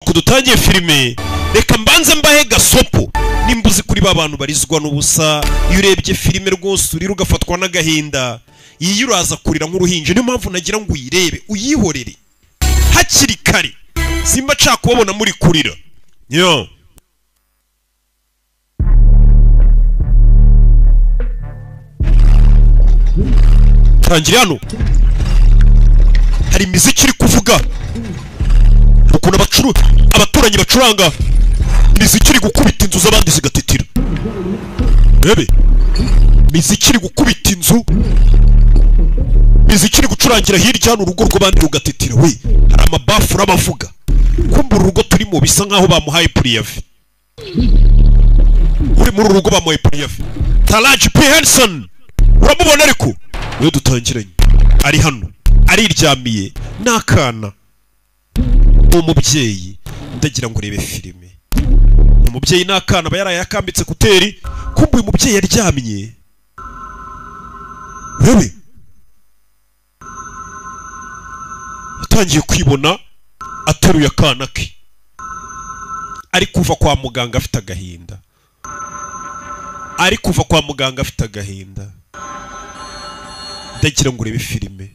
kudutangiye filime reka mbanze mbahe gasopo nimbuzi kuri babantu barizwa n'ubusa iyo urebye filime rwose urira ugafatwa n'agahinda iyi uraza kurira nk'uruhinja niyo mpamvu nagira ngo uyirebe uyihorere hakiri kare simba nshaka kubabona muri kurira yo tangira hano hari imiziki iri kuvuga ukuntu abaturanyi bacuranga imiziki iri gukubita inzu z'abandi zigatitira rebe imiziki iri gukubita inzu imiziki iri gucurangira hirya hano urugo rw'abandi rugatitira we hari amabafu urabavuga kumva urugo turimo bisa nkaho bamuhaye puriyave uri muri urugo bamuhaye puriyave Taraji P. Henson uramubona ariko we dutangiranye ari hano ariryamiye n'akana umubyeyi ndagira ngo urebe filime umubyeyi n'akana aba yaraye yakambitse kuteri kumva uyu mubyeyi yaryamye rebe yatangiye kwibona ateruye akana ke ari kuva kwa muganga afite agahinda ndagira ngo urebe filime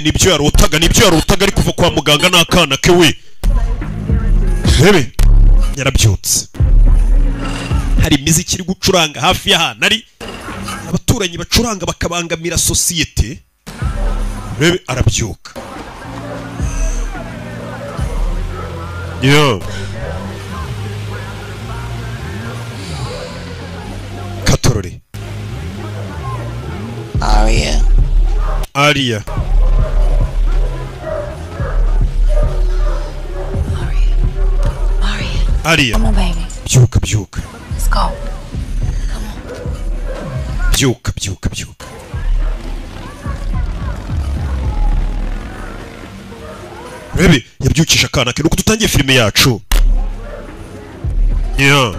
nibyo yarotaga ari kuva kwa muganga n'akana ke we rebe yarabyutse hari imiziki iri gucuranga hafi y'ahantu ari abaturanyi bacuranga bakabangamira sosiyete rebe arabyuka yo katorore Aria Come on, baby. Byuka. Let's go. Come on. Byuka. Rebe yabyukisha akana ke nuko dutangiye filime yacu. Yeah.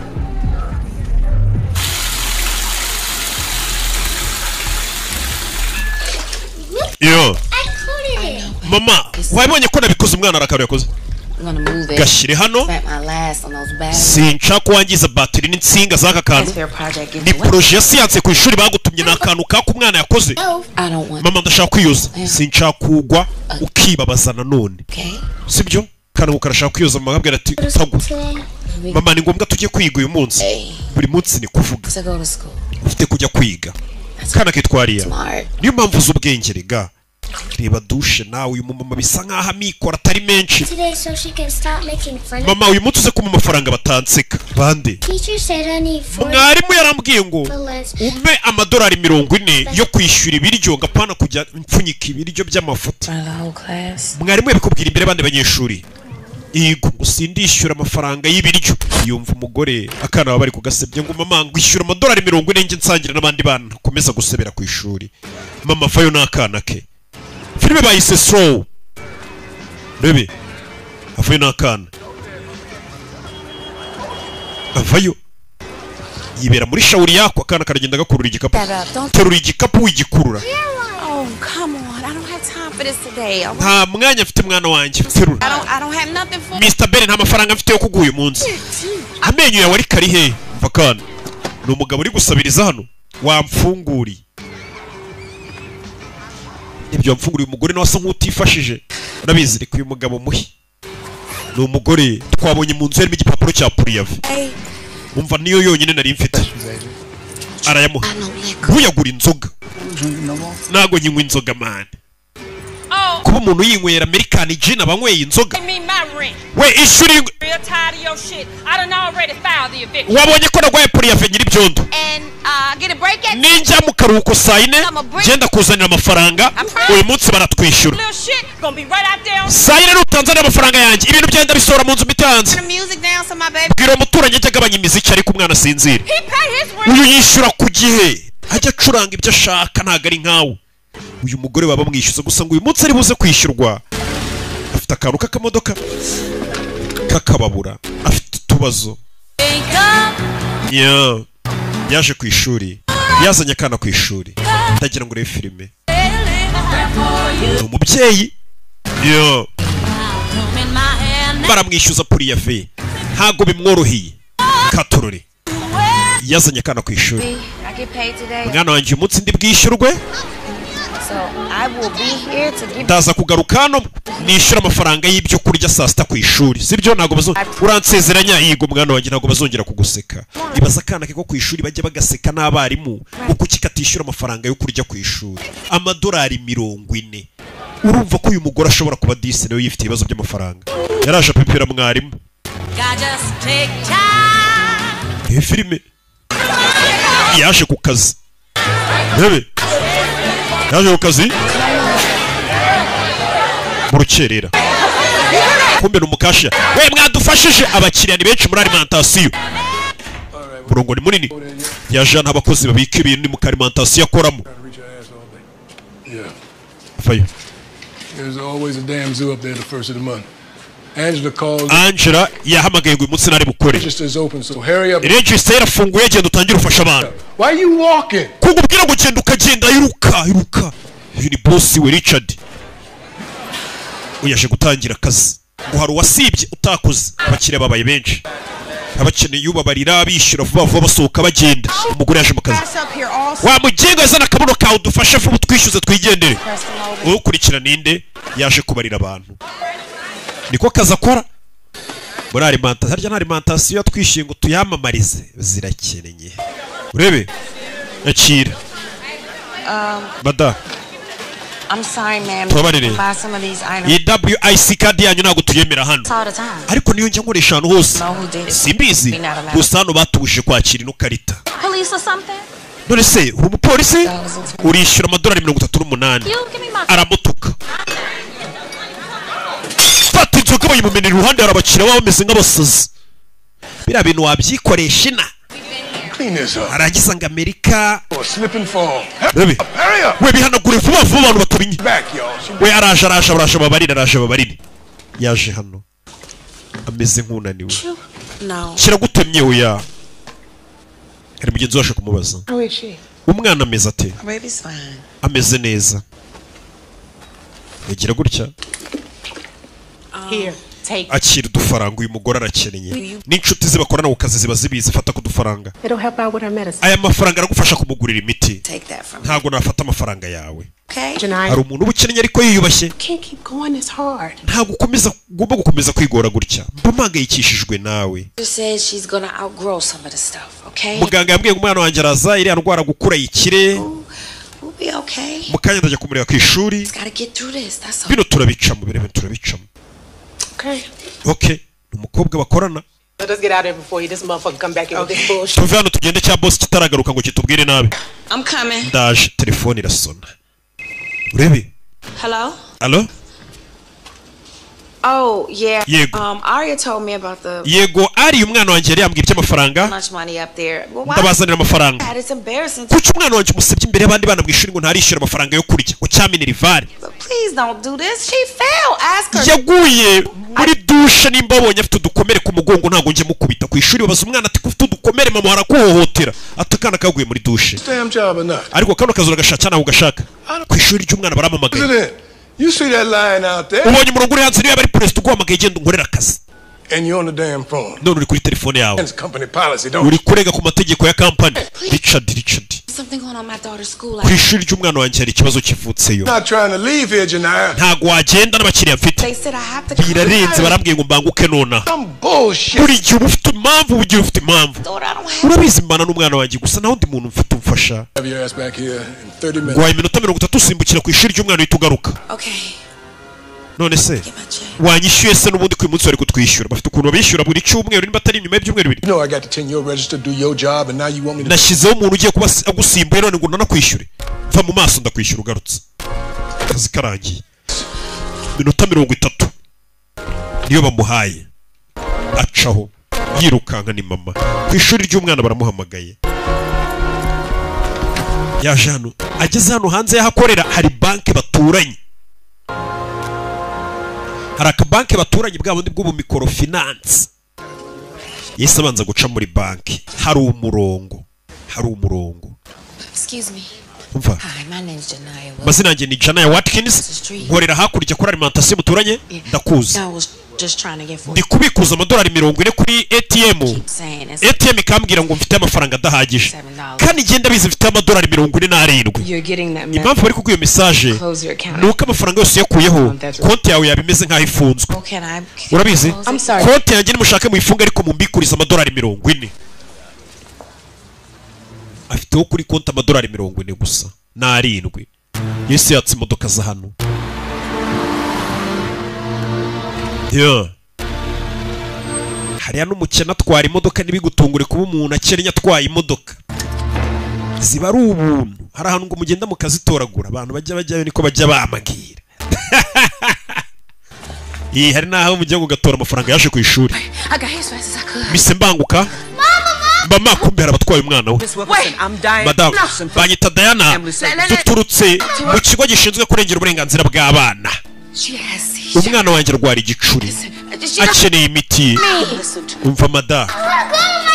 Yo. Mama, wabonye ko nabikoze umwana arakaro yakoze? Gashire hano sinca kwangiza battery n'insinga zaka kantu ni projet ya science ku ishuri bagutumye nakantu kako umwana yakoze mama ndashaka kwiyuza sinca kugwa ukibabaza nanone sibyo kana ukarashaka kwiyuza mama ngabwira ati tagu mama ni ngombwa tujye kwiga uyu munsi buri munsi ni kuvuga ufite kujya kwiga kana kitwariya niyo mpamvu z'ubwenge rega reba dushe nawe uyu mama bisa nkaho amikora atari menshi mama uyu munsi uze kuma amafaranga batanseka bande mwarimu yarambwiye ngo umpe amadolari 40 yo kwishyura ibiryo ngapana kujya mpfunyika ibiryo by'amafuta mwarimu yabikubwira imbere bande banyeshuri yego usindishyura amafaranga y'ibiryo yumva umugore akana baba bari kugasebye ngo mama ngwishyura amadolari 40 nge nsangira n'abandi bana komeza gusebera ku ishuri mama vayo n'akana ke filime bayise slow bebe avuye n'akana avayo yibera muri shawuri yako akana karagenda gakurura igikapu terura igikapu wigikurura nta mwanya mfite mwana wanjye terura Mr. Ben nta mafaranga mfite yo kuguha uyu munsi amenyo yawe ari kari he mva kana ni umugabo uri gusabiriza hano wamfunguriye ibyo wamfunguriye umugore nawe asa nk'utifashije urabizi reka uyu mugabo muhi ni umugore twabonye mu nzu harimo igipapuro cya puriyave umva niyo yonyine nari mfite arayamuha ntuyagura inzoga ntago nyinywa inzoga mani kuba umuntu yinywera American gin abanyweye inzoga we ishuri wabonye ko nagwaye puriyave nyiri byondo ninjya mu karuhuko saa 4 genda kuzanira amafaranga uyu munsi baratwishyura saa 4 nutanzanira amafaranga yanjye ibintu byenda bisora mu nzu mitanze bwira umuturanyi ajya agabanya imiziki ariko umwana asinzira uyu yishyura ku gihe ajya acuranga ibyo ashaka ntago ari nkawe uyu mugore baba mwishyuza gusa ngo uyu munsi ari buze kwishyurwa afite akantu k'akamodoka kakababura afite utubazo yaje ku ishuri yazanye akana ku ishuri ndagira ngo urebe filime ni umubyeyi baramwishyuza puriya ve ntago bimworoheye katorore yazanye akana ku ishuri mwana wanjye umunsi ndi bwishyurwe ndaza kugaruka hano nishyura amafaranga y'ibyo kurya saa sita ku ishuri sibyo ntago uransezeranya yigo mwana wanjye ntago bazongera kuguseka ibaza akana ke ko ku ishuri bajya bagaseka n'abarimu kuko kikatishyura amafaranga yo kurya ku ishuri amadolari 40 urumva ko uyu mugore ashobora kuba disi nawe yifite ibibazo by'amafaranga yaraje apepera mwarimu iyi filime yaje ku kazi rebe yaje ku kazi mu rukerera kumbe n'umukasha we mwadufashije abakiriya ni benshi muri alimentation murongo ni munini yajana abakozi babika ibintu mu alimentation akoramo fayo There's always a damn zoo up there the first of the month. Angela called. Angela yahamagaye ngo umunsi nari bukore. Register's open, so hurry up. Register irafunguye genda utangire ufasha abantu. Why are you walking? Kugubwira ngo genda ukagenda iruka. Uyu ni boss we Richard. Uyaje gutangira akazi. Ngo hari wasibye utakoze abakire babaye benshi. Abakeneye ubabarira bishyura vuba basohoka bagenda. Umugore yaje mu kazi. Wa mugenga yazana akabuno kawe dufashe vuba twishyuze twigendere. Ukurikira ninde yaje kubarira abantu. Niko kaza akora. Muri alimentation harya na alimentation twishyingo tuyamamarize zirakeneye. Urebe. Akira. Bada. I'm sorry, ma'am. Buy some of these items. WIC card yanyu ntago tuyemera hano. Ariko niyo njya nkoresha hano hose. Simbizi. Gusa hano batubuje kwakira ino karita. Police or something? None se uri umupolisi urishyura amadolari 38 aramutuka. Fata inzoga bayimumenera iruhande harabakira baba bameze nk'abasazi. Bira bintu wabyikoresha ina. Aragiza ngo Amerika Rebe we bihanagure vuba vuba abantu batabinye we araje babarire yaje hano ameze nk'unaniwe kiragutemye oya hari mugenzi washe kumubaza umwana ameze ate ameze neza yagira gutya akira udufaranga uyu mugore arakeneye n'inshuti ze bakorana ku kazi ziba zibizi fata ku dufaranga aya mafaranga aragufasha kumugurira imiti ntago nafata amafaranga yawe hari umuntu ubukennye ariko yiyubashye ntago ugomba gukomeza kwigora gutya mpamagayikishijwe nawe muganga yambwiye ngo umwana wanjye araza iriya ndwara gukura yikire mukanya ndajya kumureba ku ishuri bino turabicamo birebe turabicamo Okay, umukobwa bakorana. Let us get out of here before this motherfucker come back in with this bullshit. Tuve hano tugende cya boss kitaragaruka ngo kitubwire nabi. I'm coming. Ndaje telefone irasona. Urebe? Hello? Oh, yeah. Yego. Arya told me about the Yego, ari umwana wanjye yari yambwiye iby'amafaranga. Much money up there. Ndabazanira amafaranga. It's embarrassing. Kuki umwana wanjye musebye imbere y'abandi bana bwishuri ngo ntarishyura amafaranga yo kurya. Ngo cyamini rivari. Please don't do this. She fell. Ask her. Yaguye muri dushe nimba abonye afite udukomere ku mugongo ntago nje mukubita ku ishuri babaza umwana ati ufite udukomere mama harakuhohotera atakana kaguye muri dushe. Ariko kano kazura gashaka nawe ugashaka. Ku ishuri ry'umwana baramamagaye. You see that line out there? Ubonye umurongo uri hanze niba bari president ugwamagaye genda ngorera akazi. And you're on the damn phone. None uri kuri telefone yawe. It's company policy, don't uri kurega ku mategeko ya company. Richard. Something going on my daughter's school. Ku ishuri ry'umwana wanjye hari ikibazo kivutseyo. Not trying to leave here, Janaya. Ntago wagenda n'abakiriya mfite. They said I have to. Birarenze barambwiye ngo mbanguke nona. Some bullshit. Buri gihe ufite impamvu ugiye ufite impamvu. Urabizi mbana n'umwana wanjye gusa naho ndi muntu mfite umfasha. Have your ass back here in 30 minutes. Gwa iminota 30 usimbukira ku ishuri ry'umwana witugaruka. Okay. None se wanyishyuye se n'ubundi ku munsi wari kutwishyura bafite ukuntu babishyura buri cyumweru niba atari nyuma y'ibyumweru bibiri. No, I got to attend your register, do your job, and now you want me to. Nashyizeho umuntu ugiye kuba agusimbuye none ngo nanakwishyure. Va mu maso ndakwishyura ugarutse. Kazi karangiye. Minota 30 niyo bamuhaye. Acaho yirukanka ni mama. Ku ishuri ry'umwana baramuhamagaye. Yaje hano ageze hano hanze yahakorera hari banke baturanye. Hari akabanke baturanye bwa bundi bw'ubu microfinance. Yese abanza guca muri banki. Hari umurongo. Excuse me. Umva. Hi, my name's Janaya. Mazina yanjye ni Janaya Watkins. Nkorera hakurya kuri alimentation muturanye. Ndakuzi. ndi kubikuza amadolari 40 kuri ATM. ATM ikambwira ngo mfite amafaranga adahagije kandi igenda bizi mfite amadolari 47. Impamvu bari kuguyo message nuko amafaranga yose yakuyeho konti yawe yabimeze nkaho ifunzwe. Urabizi konti yanjye nimushake muyifunga ariko mumbikuriza amadolari 40. Afiteho kuri konti amadolari 40 gusa na 7. Yesi yatse imodoka za hano. Hariya n'umukene atwara imodoka ntibigutungure kuba umuntu akennye atwaye imodoka. Ziba ari ubuntu. Hari ahantu ngo mugenda mukazitoragura abantu bajyayo niko bajya bamagira. Hari naho mujya gugatora amafaranga yaje ku ishuri. Mise mbanguka. Mama kumbe harabatwaye umwana we. Madam banyita Diana duturutse mu kigo gishinzwe kurengera uburenganzira bw'abana. Umwana wanjye rwari igicuri akeneye imiti. Umva mada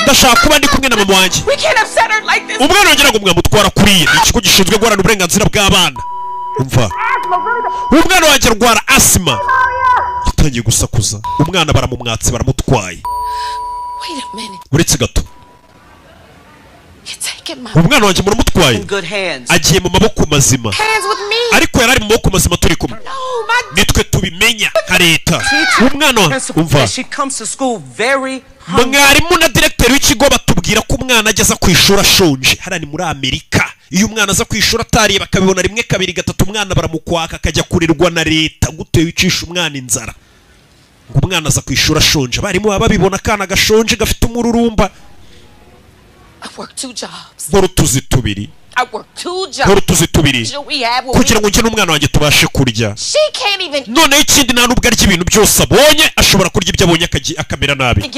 ndashaka kuba ndi kumwe na mama wanjye. Umwana wanjye ngo mwamutwara kuri ikigo gishinzwe guharanira uburenganzira bw'abana. Umva umwana wanjye rwara asima yatangiye gusakuza. Umwana baramumwatse baramutwaye. Uretse gato umwana wanjye muramutwaye agiye mu maboko mazima ariko yarari mu maboko mazima turi kumwe nitwe tubimenya nka leta. Umwana umva mwarimu na directeur w'ikigo batubwira ko umwana ageza ku ishuri ashonje. Harani muri Amerika iyo umwana aza ku ishuri atariye bakabibona rimwe kabiri gatatu umwana baramukwaka akajya kurirwa na leta gute wicisha umwana inzara. Ngo umwana aza ku ishuri ashonje barimo baba babibona kana gashonje gafite umururumba. I work 2 jobs. Borutuzi tubiri. I work 2 jobs. Borutuzi tubiri. Kugira ngo njye n'umwana wanjye tubashe kurya. She can't even. None ikindi nta nubwo arya ibintu byose abonye ashobora kurya ibyo abonye akamera nabi.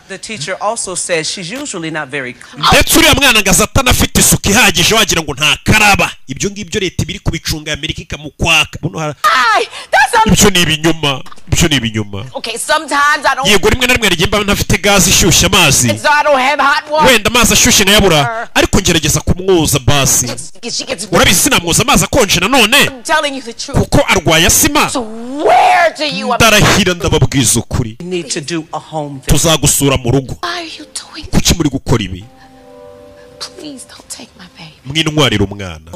The teacher also says she's usually not very clean. Ndetse uriya mwana ngaza atanafite isuku ihagije wagira ngo nta karaba. Ibyo ngibyo leta ibiri kubicunga Amerika ikamukwaka. Ibyo ni ibinyoma. Ibyo ni ibinyoma. Okay, sometimes I don't. Yego rimwe na rimwe rigimba ntafite gazi ishyushye amazi. So I don't have hot water. Wenda amazi ashyushye nkayabura ariko ngerageza kumwoza basi. Urabizi sinamwoza amazi akonje nanone kuko arwaye asima. Ndarahira ndababwiza ukuri tuzagusura mu rugo. Kuki muri gukora ibi? Mwintwarira umwana.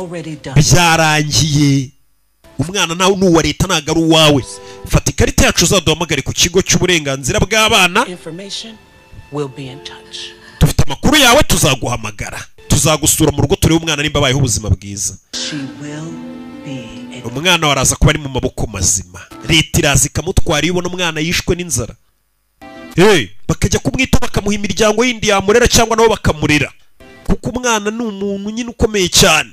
Byarangiye. Umwana nawe n'uwa leta ntago ari uwawe. Fata ikarita yacu uzaduhamagare ku kigo cy'uburenganzira bw'abana. Dufite amakuru yawe tuzaguhamagara. Tuzagusura mu rugo turebe umwana nimba abayeho ubuzima bwiza. Umwana waraza kuba ari mu maboko mazima. Leta iraza ikamutwara iyo ubona umwana yishwe n'inzara. Bakajya kumwita bakamuha imiryango yindi yamurera cyangwa nabo bakamurera. Kuko umwana ni umuntu nyine ukomeye cyane.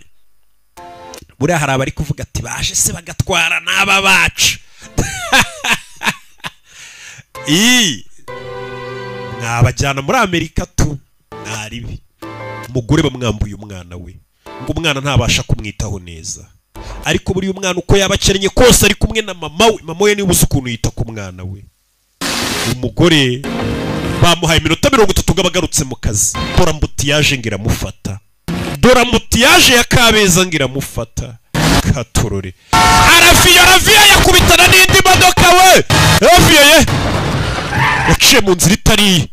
Buriya hari abari kuvuga ati baje se bagatwara n'aba bacu. Mwabajyana muri Amerika tu naribi. Umugore bamwambuye umwana we ngo umwana ntabasha kumwitaho neza. Ariko buri umwana uko yabakennye kose ari kumwe na mama we. Mama we niwe uzi ukuntu yita ku mwana we. Umugore bamuhaye iminota 30 ngo abagarutse mu kazi. Dora mbutiyaje ngiramufata. Dora mbutiyaje ya Kabeza ngiramufata. Katorore. Araviya yakubitana n'indi modoka we. Araviya yaciye mu nzira itari.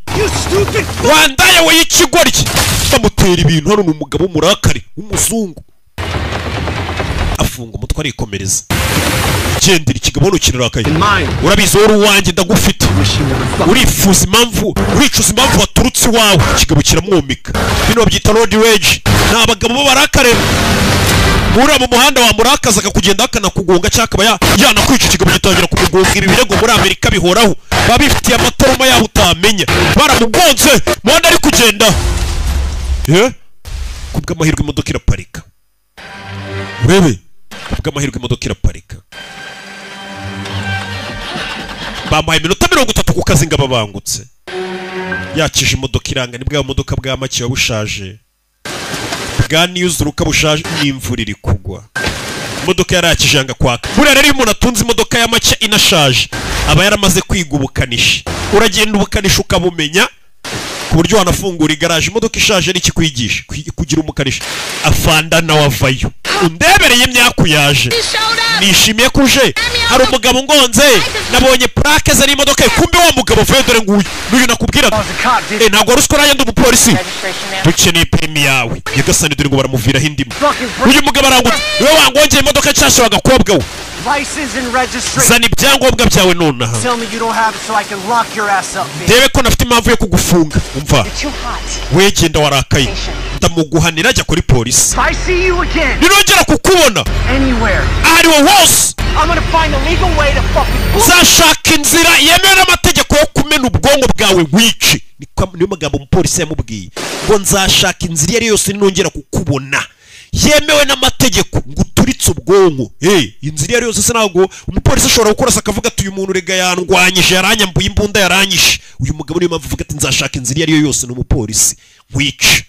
Wandaye we y'ikigoryi. Bamutera ibintu hano n'umugabo w'umurakari w'umuzungu. Afunga umutwe arikomereza. Gendera ikigabo kirarakaye. Urabizi wowe uwanjye ndagufite. Urifuza impamvu uricuza impamvu waturutse iwawe. Ikigabo kiramwomika. Bino babyita road rage. Nta bagabo bo barakare. Mura mu muhanda wa murakaza akakugenda akanakugonga cyakaba yanakwica ikigabo gitangira kumugonga. Ibi birego muri Amerika bihoraho. Babifitiye amatoroma yaho utamenya. Baramugonze muhanda ari kugenda. Kubw'amahirwe imodoka iraparika. Urebe kubw'amahirwe imodoka iraparika. Bamuhaye iminota 30 ku kazi ngo babangutse. Yakije imodoka iranga nibwo modoka bwa make wabushaje. Bwa niyuzuruka bushaje n'imvura iri kugwa. Imodoka yarakije anga kwaka. Buriya rero umuntu atunze imodoka ya make inashaje aba yaramaze kwiga ubukanishi. Uragenda ubukanishi ukabumenya ku buryo wanafungura igaraje imodoka ishaje ari ikikwigisha kugira umukanishi afanda nawe avayo undebereye imyaku yaje nishimiye kuje hari umugabo ngonze nabonye plaque zari imodoka kumbe wa mugabo vuye dore nguyu nakubwiraga ntabwo wari usko ndi umupolisi dukeneye perimi yawe Nyagasani dore ngo baramuviraho indimo uyu mugabo arangutse niwe wangongeye imodoka nshyashya wagakobwa we zana ibyangombwa byawe nonaha ndebe ko nafite impamvu yo kugufunga umva wegenda warakaye ndamuguhanira ajya kuri polisi nirongera kukubona ari wo wose uzashaka inzira yemewe n'amategeko yo kumena ubwonko bwawe wice niyo magambo umupolisi yamubwiye ngo nzashaka inzira iyo ari yose ninongera kukubona yemewe n'amategeko ngo uturitse ubwonko inzira iyo ari yose ntabwo umupolisi ashobora gukorasa akavuga ati uyu muntu rega yandwanyije yaranyambuye imbunda yaranyishe uyu mugabo niyo mpamvu avuga ati nzashaka inzira iyo ari yo yose n'umupolisi wice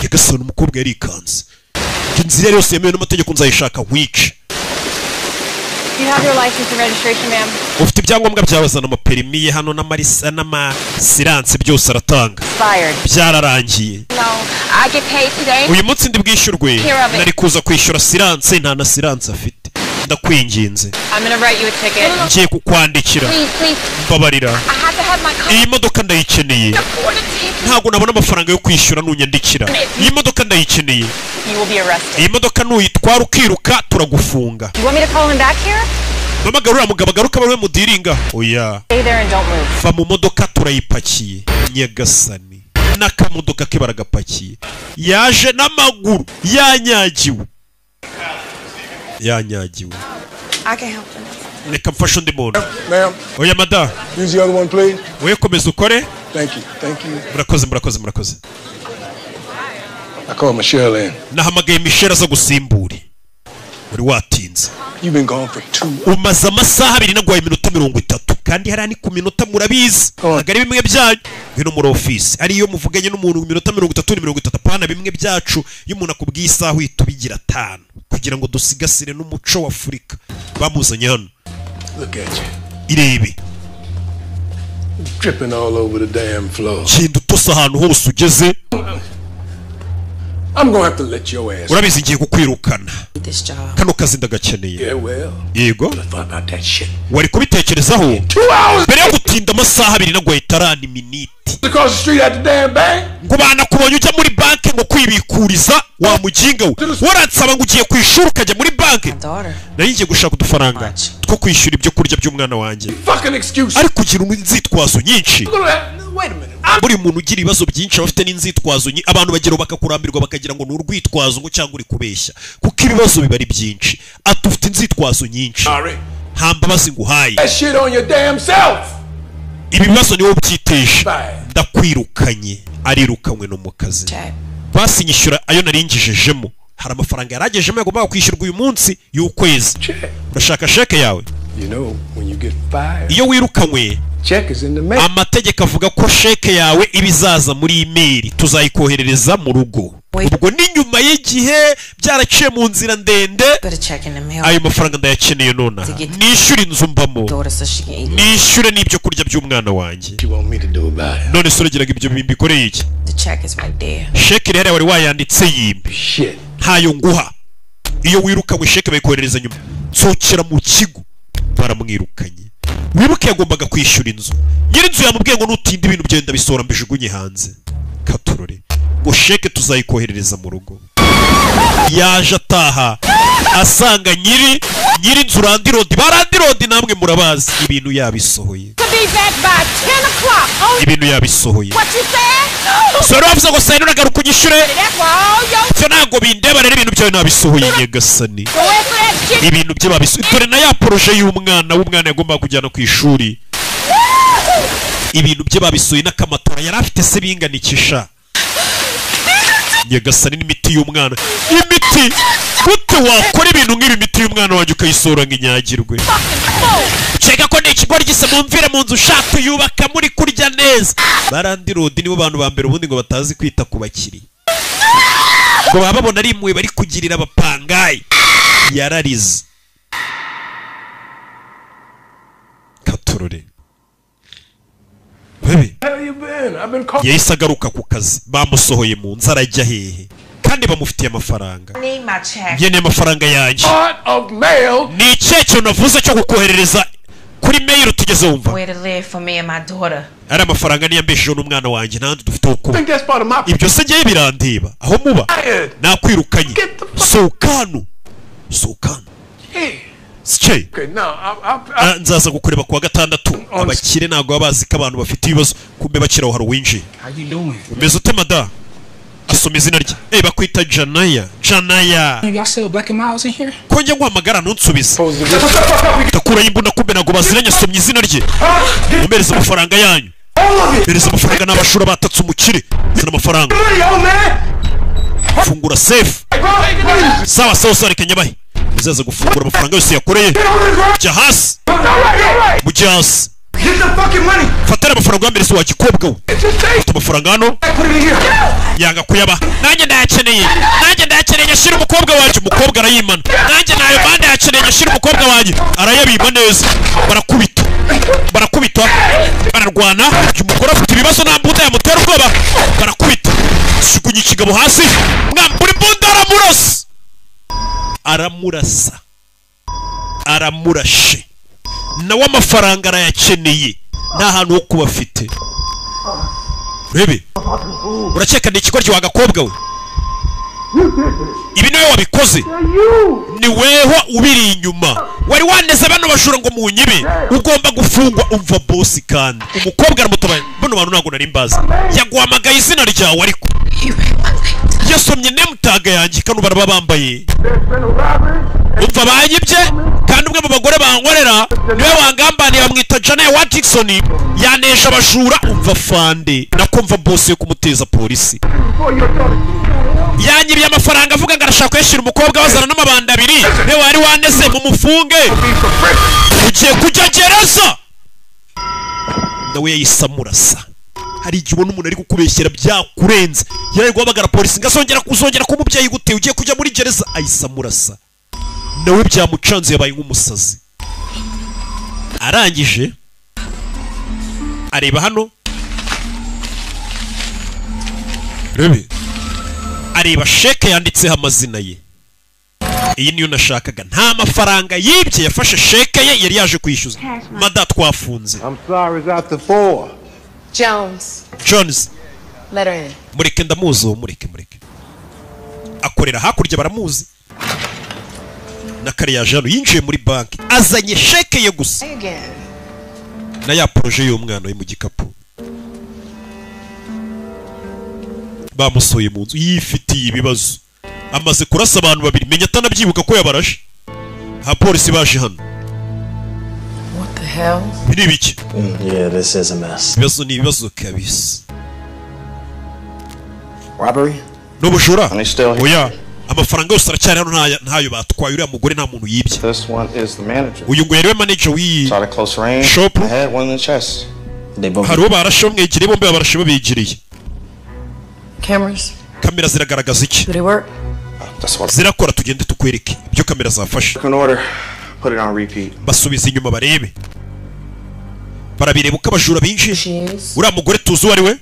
Nyagasani umukobwa yarikanze inzira iyo ari yose yemewe n'amategeko nzayishaka wice ufite ibyangombwa byawe zana amaperimi ye hano n'amasiranse byose aratanga byararangiye uyu munsi ndi bwishyurwe nari kuza kwishyura siranse nta na siranse afite ndakwinginze ngiye kukwandikira mbabarira iyi modoka ndayikeneye ntabwo nabona amafaranga yo kwishyura nunyandikira iyi modoka ndayikeneye iyi modoka nuyitwara ukiruka turagufunga mpamagarura mugabo agaruka bari we mudiringa oya va mu modoka turayipakiye Nyagasani n'akamodoka ke baragapakiye yaje n'amaguru yanyagiwe reka mfashe undi muntu oya mada wowe komeza ukore murakoze nahamagaye Michelle aza gusimbure uri watinze umaze amasaha 2 nagwaye iminota 30 kandi hari ani ku minota murabizi agari bimwe byanyu bino muri office ari iyo muvuganye n'umuntu mu minota 30 pana bimwe byacu iyo umuntu akubwiye isaha uhitubigira 5 kugira ngo dusigasire n'umuco wa Afrika bamuzanye hano irebe dripping all over the damn floor kindu tosa ahantu hose ugeze I'm going to have to let your ass. Urabizi ngiye kukwirukana. Kano kazi ndagakeneye. Yego. Wari kubitekerezaho. Mbere yo gutinda amasaha 2 nagwaye tarani miniti. Across the street at the damn bank. Ngo bana kubonye ujya muri banki ngo kwibikuriza wa mujinga we. Waransaba ngo ugiye kwishura ukajya muri banki. Nari ngiye gushaka udufaranga two kwishyura ibyo kurya by'umwana wanjye. Ari kugira inzitwazo nyinshi. Wait a minute. Buri muntu ugira ibibazo byinshi abafite n'inzitwazo abantu bagero bakakurambirwa bakagira ngo n'urwitwazo ngo cyangwa uri kubeshya kuko ibibazo bibari byinshi atufite inzitwazo nyinshi hamba basi nguhaye ibibazo niwo byiteje ndakwirukanye arirukanywe no mu kazi basi nyishyura ayo naringijejemo hari amafaranga yaragejemo yagomba kwishyurwa uyu munsi y'ukwezi urashaka sheke yawe iyo wirukanywe amategeko avuga ko sheke yawe ibizaza muri email tuzayikoherereza mu rugo ubwo ni nyuma y'igihe byaraciye mu nzira ndende ayo mafaranga ndayakeneye nona nishyura inzu mbamo nishyure n'ibyo kurya by'umwana wanjye none se uragiraga ibyo bimbikoreye iki sheke rero wari wayanditse yimbi ntayo nguha iyo wirukanywe sheke bayikoherereza nyuma nsokera mu kigo baramwirukanye wibuke yagombaga kwishyura inzu nyir'inzu yamubwiye ngo nutinda ibintu byenda bisora mbijugunye hanze katurore ngo sheke tuzayikoherereza mu rugo yaje ataha asanga nyir'inzu randirodi barandirodi namwe murabazi ibintu yabisohoye sora wavuze ngo sayino nagaruka unyishyure cyo ntabwo bindeba rero ibintu byawe nabisohoye Nyagasani ibintu bye babisohoye dore na ya projet w'umwana yagomba kujyana ku ishuri ibintu bye babisohoye n'akamatora yari afite se binganikisha Nyagasani n'imiti y'umwana imiti gute wakora ibintu nk'ibi imiti y'umwana wanjye ukayisora nk'inyagirwe cheka ko n'ikigori gise mumvire mu nzu ushaka yubaka muri kurya neza barandirodi nibo bantu ba mbere ubundi ngo batazi kwita ku bakiri ngo bababona ari imwe bari kugirira abapangayi yararize katurore bebe yahise agaruka ku kazi bamusohoye mu nzu arajya hehe kandi bamufitiye amafaranga ngeneye amafaranga yanjye ni icyerekezo navuze cyo kukoherereza kuri mail tugeze wumva ari amafaranga niyambeshejeho n'umwana wanjye nandi dufite uko ibyo se ngewe birandeba aho muba nakwirukanye soukanu Siche nzaza gukureba kuwa gatandatu abakire ntago babazi ko abantu bafite ibibazo kumbe bakiraho hari winjiye umeze ute mada asoma izina rye bakwita Janaya ko njye nguhamagara ntunsubize ndakuraho imbunda kumbe ntago baziranye asomye izina rye mumereze amafaranga yanyu mumereze amafaranga n'abashura batatse umukire zina amafaranga fungura safe sawa soreke nyabahe uzaza gufungura amafaranga yose yakoreye jya hasi mujya hasi fatira amafaranga y'amerisi wa gikobwa we ufite amafaranga hano yanga kuyaba nanjye ndayakeneye nyashira umukobwa wanjye umukobwa arayimana nanjye nayo bande yakeneye nyashira umukobwa wanjye arayabima neza barakubita bararwana umugore afite ibibazo nta mbunda yamutera ubwoba barakubita shugunya ikigabo hasi mwambura imbunda aramurashe nawe amafaranga arayakeneye nta hantu ho kuba afite urebe urakeka ni ikigoryi wa gakobwa we ibi niwe wabikoze ni weho ubiri inyuma wari waneze bano bajura ngo munyibe ugomba gufungwa umva bosi kandi umukobwa aramutabaye bano bantu ntago nari mbazi yaguhamagaye izina ryawe ariko yasomye nemutaga yanjye kano baraba bambaye umva banyibye kandi umwe mu bagore bankorera niwe wangambaniye bamwita Janaya Watkinson yanesha abajura umva fande nako mva bosi yo kumuteza polisi yanyibye amafaranga avuga ngo arashaka kuyashyira umukobwa wazana n'amabanda abiri niwe wari waneze mu mufunge ugiye kujya gereza nawe yayisamurasa hari igihe ubona umuntu ari kukubeshyera byakurenze yari guhamagara polisi ngazongera kuzongera ko umubyeyi gute ugiye kujya muri gereza ayisamurasa nawe byamucanze yabaye nk'umusazi arangije areba hano rebe areba sheke yanditseho amazina ye iyi niyo nashakaga nta mafaranga yibye yafashe sheke ye yari yaje kwishyuza mada twafunze Jones mureke ndamuzi uwo mureke akorera hakurya baramuzi na kariya jano yinjiye muri banki azanye sheke ye gusa na ya proje y'umwana we mu gikapu bamusoye mu nzu yifitiye ibibazo amaze kurasa abantu babiri menya atanabyibuka ko yabarashe ha polisi baje hano biri biki this is a mess. Ibibazo ni ibibazo kabisa Robbery? N'ubujura oya amafaranga yose aracyari hano ntayo batwaye uriya mugore nta muntu yibye uyu ngo yariwe manager w'iyi shop hari uwo barashe bamwegereye bombi babarashe babigiriye kamera ziragaragaza iki zirakora tugende tukwereke ibyo kamera zafashe basubiza inyuma barebe barabireba uko abajura binjiye uriya mugore tuzi uwo ari we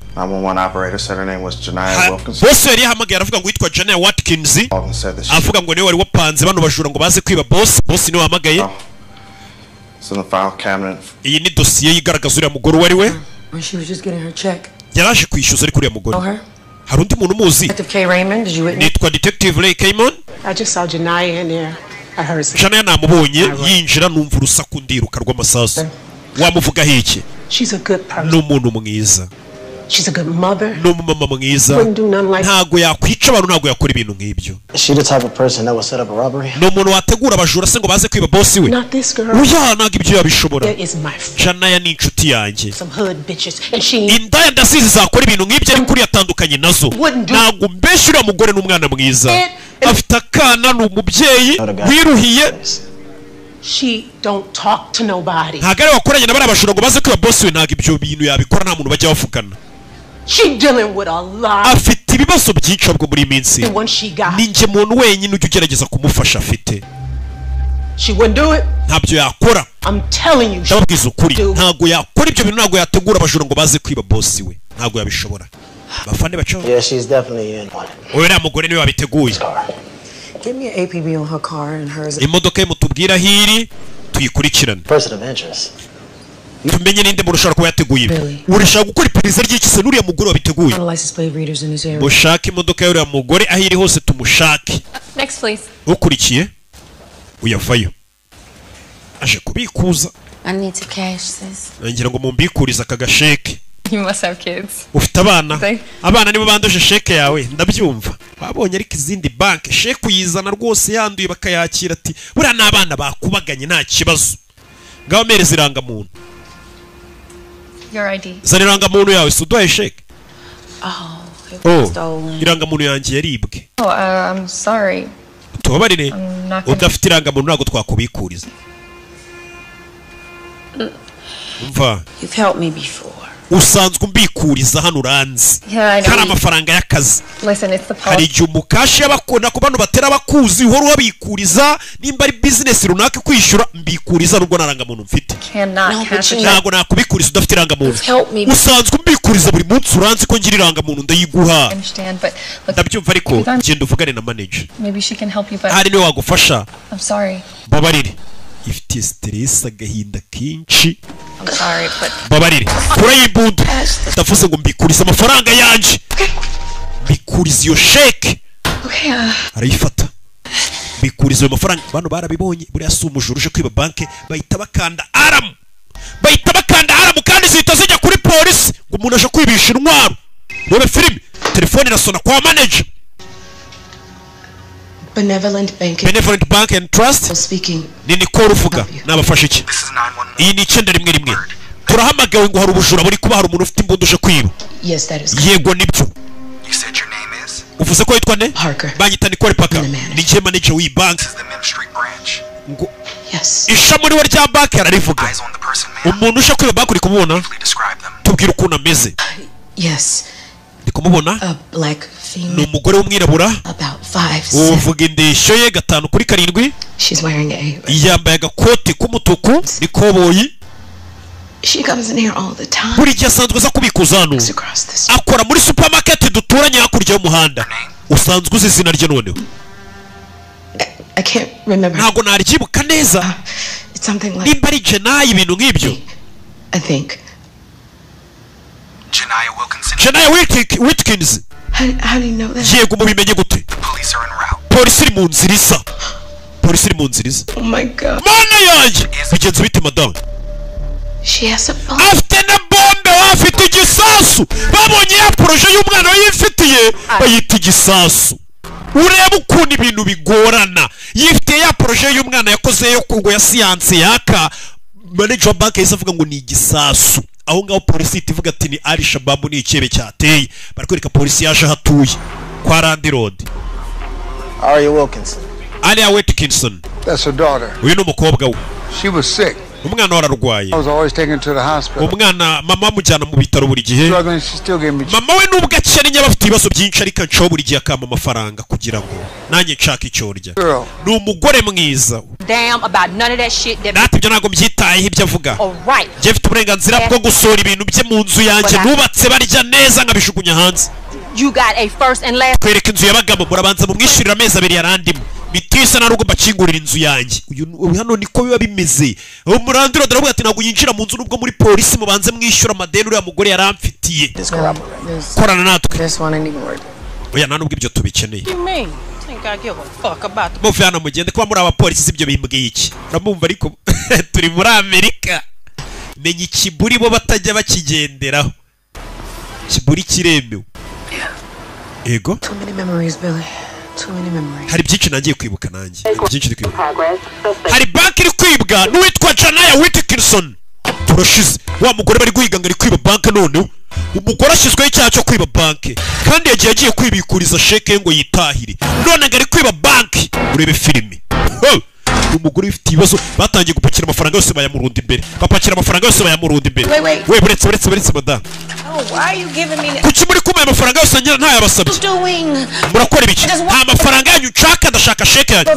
bose yari yahamagaye aravuga ngo witwa Janaya Watkins avuga ngo niwe wari wapanze bano bajura ngo baze kwiba boss niwe wahamagaye iyi ni dosiye yigaragaza uriya mugore uwo ari we yaraje kwishyuza ariko uriya mugore hari undi muntu umuzi nitwa Detective Ray Kaymon Janaya namubonye yinjira numva urusaku ndiruka rw'amasasu wamuvuga hiki n'umuntu mwiza n'umumama mwiza ntago yakwica abantu ntago yakora ibintu nk'ibyo n'umuntu wategura abajura se ngo baze kwiba boss we oya ntago ibyo yabishobora Janaya ni inshuti yanjye indaya ndasizi zakora ibintu nk'ibyo ariko uri yatandukanye nazo ntago mbeshe uriya mugore n'umwana mwiza afite akana n'umubyeyi wiruhiye ntago ari wakoranye na bariya bajura ngo baze kwiba boss we ntago ibyo bintu yabikora nta muntu bajya bavugana afite ibibazo byinshi bwo muri minsi ninjye muntu wenyine ujya ugerageza kumufasha afite She wouldn't do it. Ntabyo yakora. I'm telling you. Ndababwiza ukuri. Ntago yakora ibyo bintu, ntago yategura abajura ngo baze kwiba boss we. Ntago yabishobora. Bafande bacho. Yeah, she's definitely in on it. Oya mugore niwe wabiteguye. Give me an APB on her car and hers. Imodoka mutubwira hiri tuyikurikirana. Person of interest. Tumenye ninde murushaka ko yateguye. Urashaka gukora iperereza ry'ikise nuriya mugore wabiteguye. Mushaka imodoka y'uriya mugore ahiri hose tumushake. Next please. Ukurikiye uyavayo. Aje kubikuza. I need to cash this. Ngira ngo mumbikuriza akagasheke. You must have kids. Ufite abana. Abana nibo banduje sheke yawe ndabyumva. Babonye ariko izindi bank sheke uyizana rwose yanduye bakayakira ati buriya n'abana bakubaganye nta kibazo. Ngaho mereza irangamuntu. Your ID. Zaniranga muntu yawe suduhaye sheke. Irangamuntu yanjye yaribwe. I'm sorry. Tubabarire. Udafite irangamuntu ntago twakubikuriza. Umva. You've helped me before. Usanzwe umbikuriza hano uranzi. Kana amafaranga y'akazi. Listen, it's the policy. Hari igihe umukashi y'abakunda ku bantu batera abakuzi uhora ubabikuriza nimba ari business runaka kwishyura mbikuriza nubwo narangamuntu mfite. Ntago nakubikuriza udafite irangamuntu. Usanzwe umbikuriza buri munsi uranzi ko ngira irangamuntu ndayiguha. Ndabyumva ariko genda uvugane na manager. Maybe she can help you but hari niwe wagufasha. I'm sorry. Babarire. Ifite stress agahinda kinshi. I'm sorry but babarire turayibunda ndavuze ngo mbikuriza amafaranga yanje mbikuriza iyo sheke arayifata mbikuriza ayo mafaranga bano barabibonye buriya si umujura uje kwiba banke bahita bakanda aramu kandi zihita zijya kuri polisi ngo umuntu aje kwibisha intwaro rebe filime telefone irasona kwa manager. Benevolent Bank and Trust speaking. Nini call uvuga nabafasha iki? Iyi ni 911 turahamagawe ngo hari ubujura buri kuba hari umuntu ufite imbunda uje kwiba. Yes, that is. Yego nibyo. You said your name is? Uvuze ko yitwa ne? Parker. Banyita Nicole Parker. Ni je manager w'i bank. This is the Mim Street branch. Ngo Yes. Ishami riwe rya bank yararivuga. Umuntu uje kwiba bank uri kumubona? Tubwira ukuntu ameze. Yes. Ndikumubona? A black female. Ni umugore w'umwirabura. About 5. Uvuga indeshyo ye 5 kuri 7. She's wearing a. Yambaye agakoti k'umutuku n'ikoboyi. She comes in here all the time. Buri gihe asanzwe aza kubikuza hano. Akora muri supermarket duturanye hakurya y'umuhanda. Usanzwe uzi izina rye noneho. I can't remember. Ntago naryibuka neza. It's something like. Nimba ari Jenaya ibintu nk'ibyo. I think. Jenaya Wilkins. How do you know that? Yego mubimenye gute? Polisi iri mu nzira isa. Oh my God. Mana yanjye. Bigenze bite madame? She has a bomb. Afite na bombe afite igisasu. Babonye ya projet y'umwana yifitiye bayita igisasu. Ureba ukuntu ibintu bigorana. Yifitiye ya projet y'umwana yakoze yo kugo ya science yaka. Manager bank yise avuga ngo ni igisasu. Aho ngaho polisi itivuga ati ni Al Shabaab ni ikebe cyateye. Barikwereka polisi yaje hatuye kwa Randy Road. Aria Wilkinson. Aria Wilkinson. That's her daughter. Uyu ni umukobwa we. She was sick. Umwana wararwaye. I was always taken to the hospital. Umwana mama mujyana mu bitaro buri gihe. Struggling, she still gave me. Mama we nubwo akennye abafite ibibazo byinshi ariko ncaho buri gihe akama amafaranga kugira ngo nanjye nshaka icyo rya. Ni umugore mwiza. Damn about none of that shit that. Nati ibyo nago mbyitaye ibyo avuga. Alright. Je mfite uburenganzira bwo gusora ibintu bye mu nzu yanjye nubatse barya neza nkabishugunya hanze. You got a first and last. Kwereka inzu yabagamo murabanza mumwishurira amezi 2 yarandimo. Bitisa na rugo mbakingurira inzu yanjye. Uyu hano niko biba bimeze. Umurandiro daravuga ati nago yinjira mu nzu nubwo muri polisi mubanze mwishyura amadeni uriya mugore yaramfitiye. Korana natwe. Oya nta nubwo ibyo tubikeneye. Muve hano mugende kuba muri abapolisi sibyo bimbwiye iki. Uramumva ariko turi muri Amerika. Menya ikiburi bo batajya bakigenderaho. Kiburi kiremewe. Ego. Too many memories, Billy. Too many memories. Hari byinshi nagiye kwibuka nanjye. Byinshi ndikwibuka. Hari bank iri kwibwa n'uwitwa Jenaya Wilkinson. Turashize. Wa mugore bari guhiga ngo ari kwiba bank none. Umugore ashyizweho icyaha cyo kwiba bank. Kandi yagiye kwibikuriza sheke ngo yitahire. None ngo ari kwiba bank. Urebe filime. umugore ufite ibibazo batangiye gupakira amafaranga yose bayamurunda imbere bapakira amafaranga yose bayamurunda imbere we buretse madame kuki muri kumaya amafaranga yose ngira ntayabasabye murakora ibiki nta mafaranga yanyu nshaka ndashaka sheke yanyu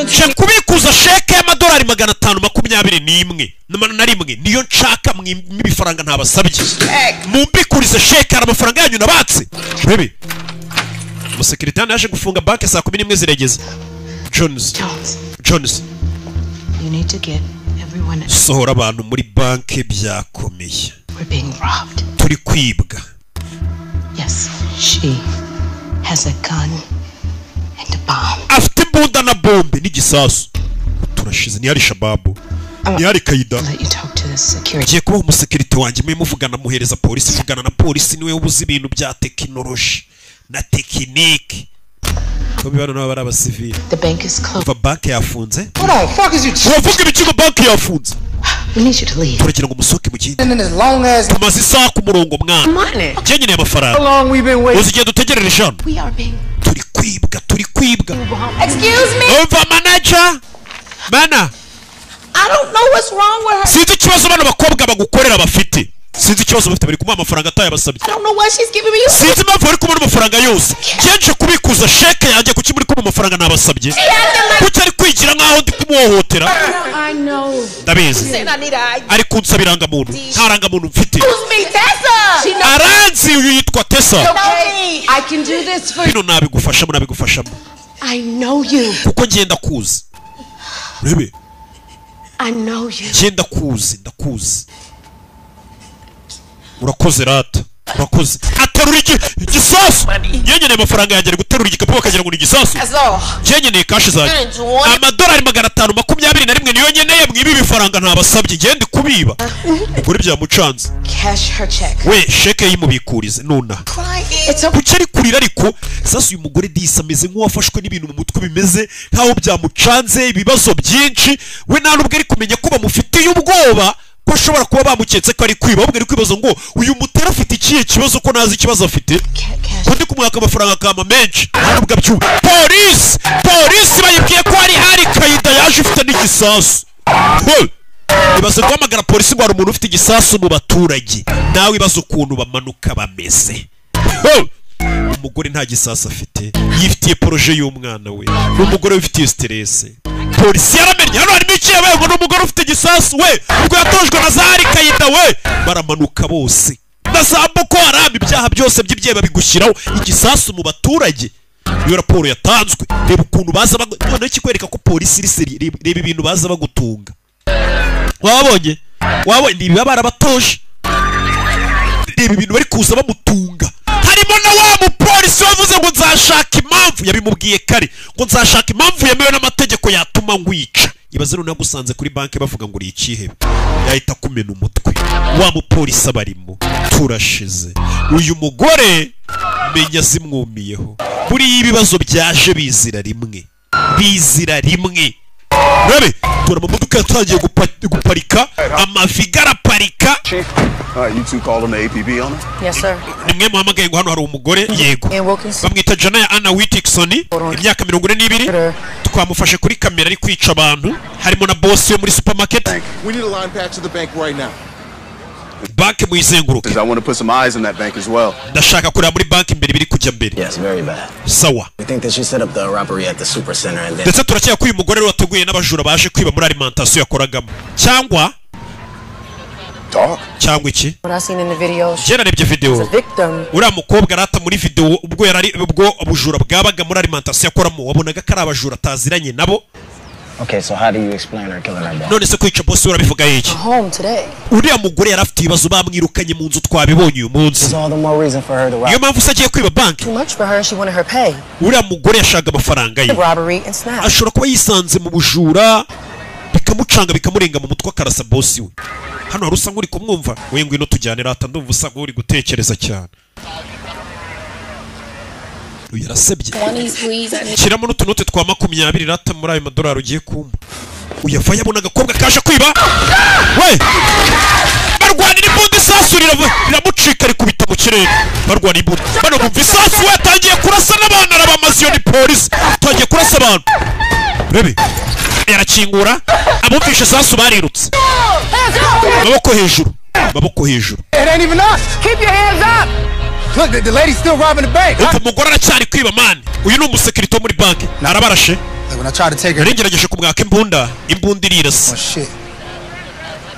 nshaka kubikuza sheke y'amadolari 521 niyo nshaka mw'ibifaranga ntabasabye mumbikurize sheke hari amafaranga yanyu nabatse bebe umusekirite yaje gufunga banki saa 11 ziregeze Jones You need to get everyone. Sohora abantu muri banki byakomeye. We're being robbed. Turi kwibwa. Yes, she has a gun and a bomb. Afite imbunda na bombe n'igisasu. Turashize ni ari shababu. Ni ari Kaida. Giye kuba umusekirite wanjye mwe muvugana muhereza polisi vugana na polisi niwe ubuzi ibintu bya tekinoloji na tekinike. The bank is closed. The bank yafunze. What the fuck is you? Wavuga ibikigo bank yafunze. We need you to leave. Turekera ngo musoke mu kindi. And as long as tumaze isaha ku murongo mwana. Je nyine amafaranga. How long we been waiting? Uzigiye dutegerere ijana. We are being. Turi kwibwa. Excuse me. Over manager. Mana. I don't know what's wrong with her. Sinzi ikibazo bano bakobwa bagukorera bafite. Sinzi ikibazo bafite bari kumuha amafaranga atayabasabye. I don't know what she's giving me. Sinzi impamvu bari kumuha amafaranga yose. Kenshi kubikuza sheke yanjye kuki muri kumuha amafaranga nabasabye. Kuki ari kwigira nkaho ndi kumuhohotera. I know. Ndabizi. Ari kunsabiranga muntu. Ntaranga muntu mfite. Aranzi uyu yitwa Tessa. I can do this for you. Nabigufashamo. I know you. Kuko ngenda kuzi. Rebe. I know you. Ngenda kuzi, ndakuzi. Urakoze rata. Urakoze. Aterura igisasu. Nyenye amafaranga yanjye guterura igikapu bakagira ngo ni igisasu. Nyenye kashi zanjye. Amadolari 521 niyo nyeneye mwibi bifaranga ntabasabye ngende kubiba. Kuri bya mucanze. Cash her check. We sheke yimubikurize nuna. Kucyari kurira ariko sasa uyu mugore disa ameze nk'uwafashwe n'ibintu mu mutwe bimeze nkaho byamucanze ibibazo byinshi we nta nubwo ari kumenya ko bamufitiye ubwoba ko ashobora kuba bamuketse ko ari kwiba ahubwo ari kwibaza ngo uyu mutera afite ikihe kibazo ko nazi ikibazo afite ko ndi kumwaka amafaranga kama menshi ntabwo abyuba polisi bayibwiye ko ari Kaida yaje ufite n'igisasu ibaze guhamagara polisi ngo hari umuntu ufite igisasu mu baturage nawe ibaze ukuntu bamanuka bameze umugore nta gisasu afite yifitiye proje y'umwana we n'umugore wifitiye stress polisi yaramenye hano harimo ikiye ngo n'umugore ufite igisasu we ubwo yatojwe na Zari Kaida we baramanuka bose ndasamba ko harami ibyaha byose by'ibye babigushyiraho igisasu mu baturage iyo raporo yatanzwe reba ukuntu baza none kikwereka ko polisi iri seri reba ibintu baza bagutunga wabonye nibi barabatoje reba ibintu bari kuza bamutunga harimo na wa mupolisi wavuze ngo nzashaka impamvu yabimubwiye kare ngo nzashaka impamvu yemewe n'amategeko yatuma ngwica ibaze none nagusanze kuri banki bavuga ngo uri ikihebe yahita kumena umutwe wa mupolisi abarimo turashize uyu mugore menya zimwumiyeho buri ibibazo byaje bizira rimwe Rebe, tura mamodoka yatangiye guparika amaviga araparika. You two called on the APB on it? Yes sir. Nimwe muhamagaye ngo hano hari umugore yego. Bamwita Janaya Anna Whittington imyaka 42 twamufashe kuri kamera ari kwica abantu harimo na boss yo muri supermarket. We need a line back to the bank right now. Bank muizenguruke. I want to put some eyes on that bank as well. Ndashaka kureba muri bank imbere biri kujya mbere. Yes, very bad. Sawa. We think that she set up the robbery at the super center and then ndetse turakeka ko uyu mugore wateguye n'abajura baje kwiba muri alimentation yakoragamo cyangwa iki What I seen in the video. Narebye video. Uriya mukobwa arata muri video ubwo abujura bwabaga muri alimentation yakoramo wabonaga ko ari abajura ataziranye nabo. Okay, so how do you explain her killing her boss? None se kwica boss urabivuga iki? Home today. Uriya mugore yarafite ibibazo bamwirukanye mu nzu twabibonye uyu munsi. Iyo mpamvu usagiye kwiba banki. Too much for her, she wanted her pay. Uriya mugore yashaka amafaranga ye. Robbery and snap. Ashobora kuba yisanze mu bujura bikamucanga bikamurenga mu mutwe akarasa boss we. Hano harusa nk'uri kumwumva we ngwino tujyane rata ndumva usa nk'uri gutekereza cyane. Yarasebye kiramo n'utunote twa 20 rata muri ayo madolari ugiye kumba uyava yabona agakobwa kaje kwiba we barwanira imbunda isasu riramucika rikubita mu kirere barwanira imbunda bano bumva isasu we atangiye kurasa n'abana arabamaziyo ni polisi atangiye kurasa abantu Baby yarakingura abumvishe sasu barirutse maboko hejuru It ain't even us. Keep your hands up. Look, the lady's still robbing the bank. Umugore aracyari kwiba man. Uyu ni umusekirite muri bank. Arabarashe. When I try to take her. Nagerageje kumwaka imbunda irirasa. Oh shit.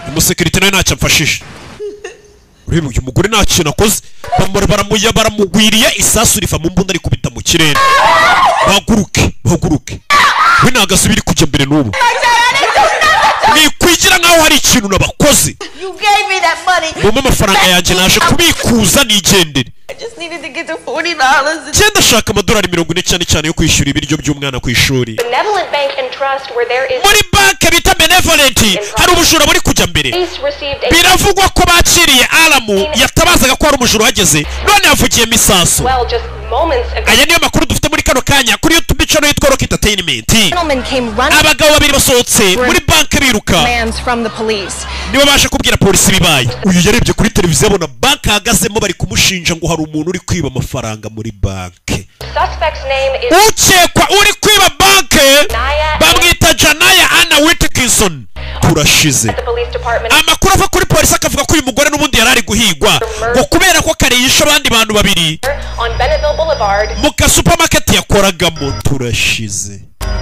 Umusekirite nawe ntacyo amfashije. Urebe uyu mugore nta kintu akoze. Baramugwiriye isasu rifa mu mbunda rikubita mu kirere. Bahaguruke. We nagasubiri kujya mbere n'ubu. Ni kwigira nkaho hari ikintu nabakoze. You gave me that money. Mumpa amafaranga yanjye naje kubikuza nigendere. I just needed to get the $40. Cyenda shaka amadolari 40 cyane yo kwishyura ibiryo by'umwana ku ishuri. Benevolent Bank and Trust where there is muri bank bita Benevolent hari umujura muri kujya mbere. Biravugwa ko bakiriye Alamu yatabazaga ko hari umujura uhageze none yavugiye misaso. Aya niyo makuru dufite muri kano kanya kuri YouTube channel yitwa Rock Entertainment. Abagabo babiri basohotse muri bank biruka. Nibo baje kubwira polisi bibaye. Uyu yarebye kuri televiziyo abona bank hagazemo bari kumushinja ngo hari umuntu uri kwiba amafaranga muri bank. Ukekwa uri kwiba bank bamwita Janaya Anna Whitkinson. Turashize. Amakuru ava kuri polisi akavuga ko uyu mugore n'ubundi yarari guhigwa ngo kubera ko kareyisha abandi bantu babiri mu supermarket yakoragamo.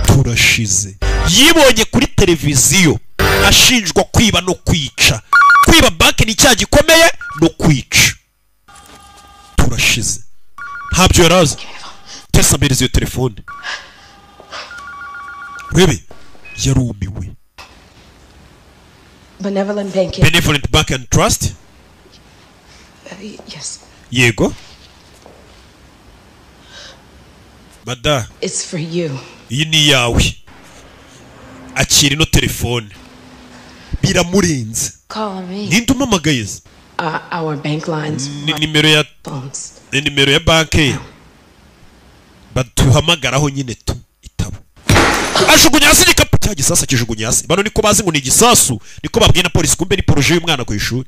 Turashize. Yibonye kuri televiziyo ashinjwa kwiba no kwica. Kwiba bank ni icyaha gikomeye no kwica. Turashize. Ntabyo yarazi. Tesa mbere iyo telefone. Rebe yarumiwe. Benevolent Bank and Trust? Yes. Yego. Mada. It's for you. Iyi ni yawe. Akira ino telefone. Biramurenze. Call me. Ninde umamagaye? Our bank lines. Nimero ya phones. Nimero ya banki. Batuhamagaraho nyine tu itabo. Ajugunya hasi igikapu cya gisasa kijugunya hasi. Bano niko bazi ngo ni igisasu niko babwiye na polisi kumbe ni projet y'umwana ku ishuri.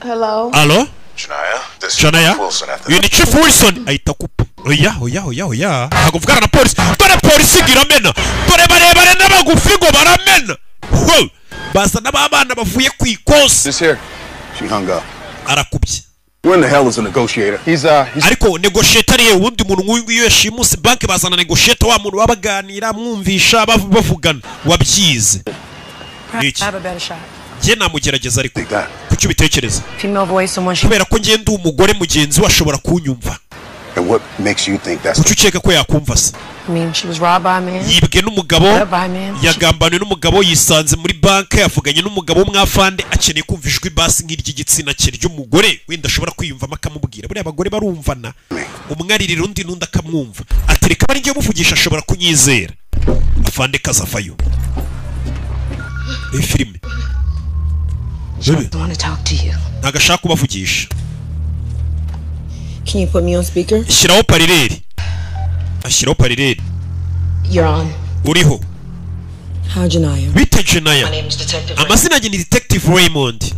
Hello. Allo? Shania? Uyu ni Chief Wilson ahita kupa. Oya. Ntabwo mvugana na polisi. Dore polisi iramena. Dore barebare n'abagufi ngo baramena. Basa n'abana bavuye ku ikosi. This here. She hung up. Arakubye. Where in the hell is a negotiator? He's ariko negotiator ye wundi muntu nk'uyu yashimuse bank bazana negotiator wa muntu wabaganira mwumvisha bavugana wabyize. Je namugerageza ariko kucyo bitekereza. Kubera ko ngiye ndi umugore mugenzi washobora kunyumva. And what makes you think that's kucyo ukeka ko yakumva se? I mean, she was robbed by a man. Yibwe n'umugabo yagambanye n'umugabo yisanze muri bank yavuganye n'umugabo mwafande akeneye kumva ijwi basi nk'iryo gitsina cye ry'umugore wenda ashobora kwiyumvamo akamubwira buri abagore barumvana umwaririra undi n'undi akamwumva atereka bari ngiye muvugisha ashobora kunyizera afande kazafayo filime ntagashaka kubavugisha. Can you put me on speaker? Shiraho parireri. Ashiraho parireri. You're on. Uriho. How Janaya? Bite Janaya. My name is Detective. Amazina ni Detective Raymond.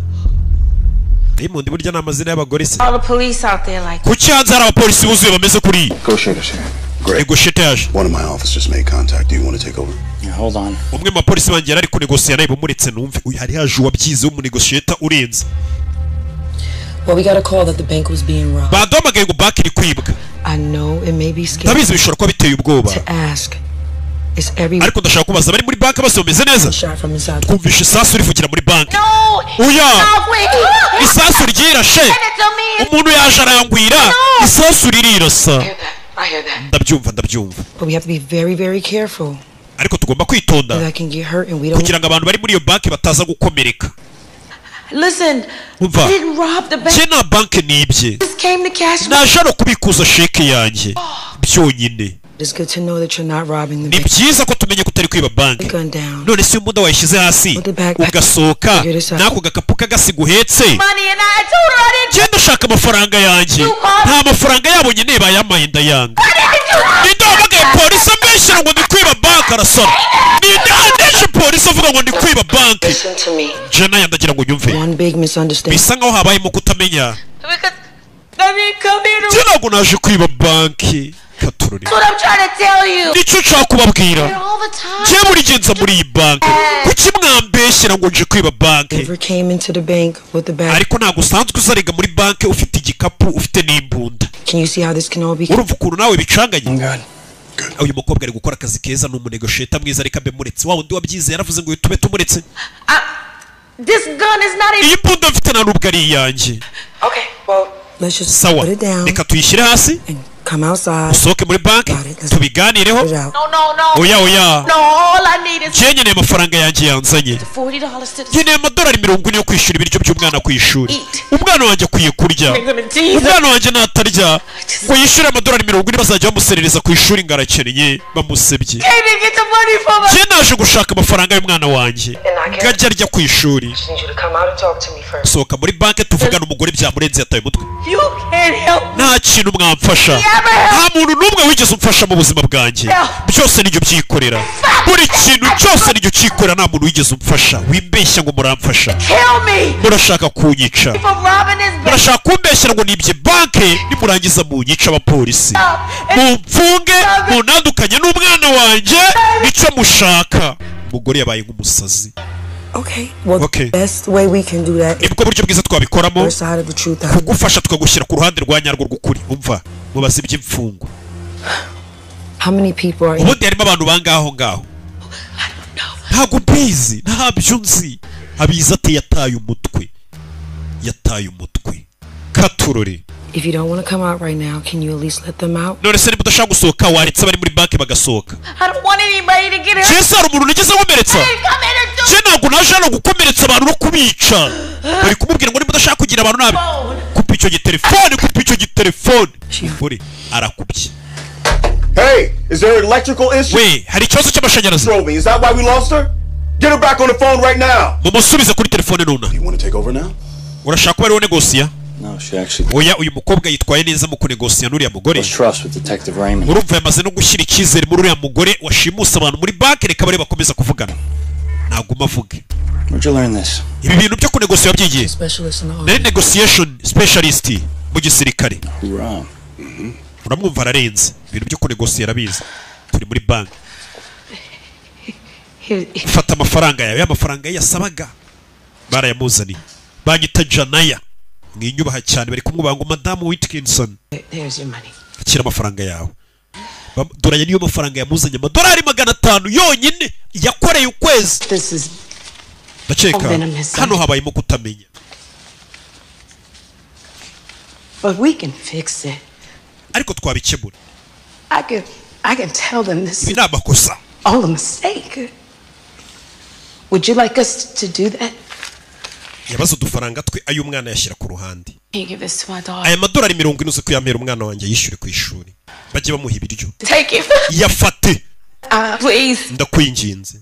Raymond burya n'amazina y'abagore se. All the police out there like. Kuki hanze hari abapolisi buzuye bameze kuri. Negotiators here. Great. Negotiator. One of my officers made contact. Do you want to take over? Yeah, hold on. Umwe mu bapolisi banjye ari kunegosiya nayo bumuretse numve. Uyu hari haje wabyize mu negotiator urenze. Well, we got a call that the bank was being robbed. Badomagaye ngo bank iri kwibwa. I know it may be scary. Ndabizi bishobora kuba biteye ubwoba. To ask. Is everyone? Ariko ndashaka kubaza bari muri bank bose bameze neza. Twumvishe isasu rivugira muri bank. Oya. Isasu ryirashe. Umuntu yaje arangwira. Isasu ririrasa. Ndabyumva. But we have to be very, very careful. Ariko tugomba kwitonda. That can get hurt and we don't. Kugira ngo abantu bari muri iyo bank bataza gukomereka. Listen, we didn't rob the bank. Jena bank nibye. Just came to cash. Najaro kubikuza sheke yanjye. Byonyine. It's good to know that you're not robbing the bank. Ni byiza ko tumenye kutari kwiba bank. None si umuda wayishize hasi. Ugasohoka nako gakapu kagasiga uhetse. Genda shaka amafaranga yanjye. Nta mafaranga yabo nyine bayamaye ndayanga. Ndabagaye polisi ambeshyira ngo ndi kwiba bank arasara. Ndandeshe polisi avuga ngo ndi kwiba bank. Jena yandagira ngo nyumve. One big misunderstanding. Bisa nkaho habayemo kutamenya. Come here. Jena ngo naje kwiba bank. Katurore. katururi That's what I'm trying to tell you. nicyo nshaka kubabwira Here all the time. je buri genza muri iyi banki kuki mwambeshyira ngo nje kwiba banki Never came into the bank with the bag. ariko ntabwo usanzwe uzarega muri banki ufite igikapu ufite n'imbunda Can you see how this can all be? urumva ukuntu nawe bicanganye uyu mukobwa ari gukora akazi keza ni umunegosheta mwiza ariko abe muretse wa wundi wabyize yaravuze ngo tube tumuretse This gun is not even. iyi mbunda mfite nta nubwo ari iyanjye Okay, well. Let's just sawa put it down. reka tuyishyire hasi Come outside. usohoke muri banki tubiganireho Put it out. No. oya oya No, all I need is je nkeneye amafaranga yanjye yanzanye $40 to the nkeneye amadolari 40 yo kwishyura ibiryo by'umwana ku ishuri umwana wanjye akwiye kurya umwana wanjye natarya ngo yishyure amadolari 40 bazajya bamuserereza ku ishuri ngo arakeneye bamusebye Came to get the money from us. je naje gushaka amafaranga y'umwana wanjye ngajya arya ku ishuri Just need you to come out and talk to me first. sohoka muri banki tuvugana umugore byamurenze yataye umutwe You can't help me. nta kintu mwamfasha nta muntu n'umwe wigeze umfasha mu buzima bwanjye byose nibyo byikorera buri kintu cyose nibyo cyikorera nta muntu wigeze umfasha wimbeshya ngo muramfasha Kill me murashaka kunyica for robbing this bank. murashaka kumbeshyira ngo nibye banki nimurangiza munyica abapolisi mumfunge munandukanye n'umwana wanjye nicyo mushaka umugore yabaye nk'umusazi Okay. Well, Okay. the best way we can do that is nibwo buryo bwiza twabikoramo your side of the truth. kugufasha tukagushyira ku ruhande rwa nyarwo rw'ukuri umva mubaze iby'imfungo How many people are in? ubundi harimo abantu bangaho ngaho ntabwo mbizi ntabyo nzi abizi ati yataye umutwe katurore If you don't want to come out right now, can you at least let them out? none se niba udashaka gusohoka waretse bari muri banki bagasohoka I don't want anybody to get hurt. jese hari umuntu nigeze nkomeretsa Come in and do je ntabwo naje hano gukomeretsa abantu no kubica bari kumubwira ngo niba udashaka kugira abantu nabi kupa icyo gitelefone umugore arakubye Hey, is there an electrical issue? we hari ikibazo cy'amashanyarazi Robing, is that why we lost her? Get her back on the phone right now. mumusubize kuri telefone nuna You want to take over now? urashaka kuba ariwo negosiya No, she actually oya uyu mukobwa yitwaye neza mu kunegosiya n'uriya mugore lost trust with Detective Raymond. urumva yamaze no gushyira icyizere muri uriya mugore washimuse abantu muri banki reka bare bakomeza kuvugana naguma avuge Where'd you learn this? ibi bintu byo kunegosiya wabyigiye Specialist in the nari negotiation specialist mu gisirikare Wrong. uramwumva ararenze ibintu byo kunegosiya arabizi turi muri banki fata amafaranga yawe y'amafaranga ye yasabaga barayamuzaniye banyita Janaya mwinyubaha cyane bari kumwubaha ngo madamu Whitkinson There's your money. akira amafaranga yawe doranye niyo mafaranga yamuzanye amadolari 500 yonyine yakoreye ukwezi This is ndakeka venomous. hano habayemo kutamenya but we can fix it. ariko twabikemura I can tell them this ibi is ni amakosa all a mistake. Would you like us to do that? yabaze udufaranga twe ay'umwana yashyira ku ruhande Can you give this to my daughter? aya madolari 40 uzi kuyampera umwana wanjye yishyure ku ishuri bajye bamuha ibiryo Take it. yafate Please. ndakwinginze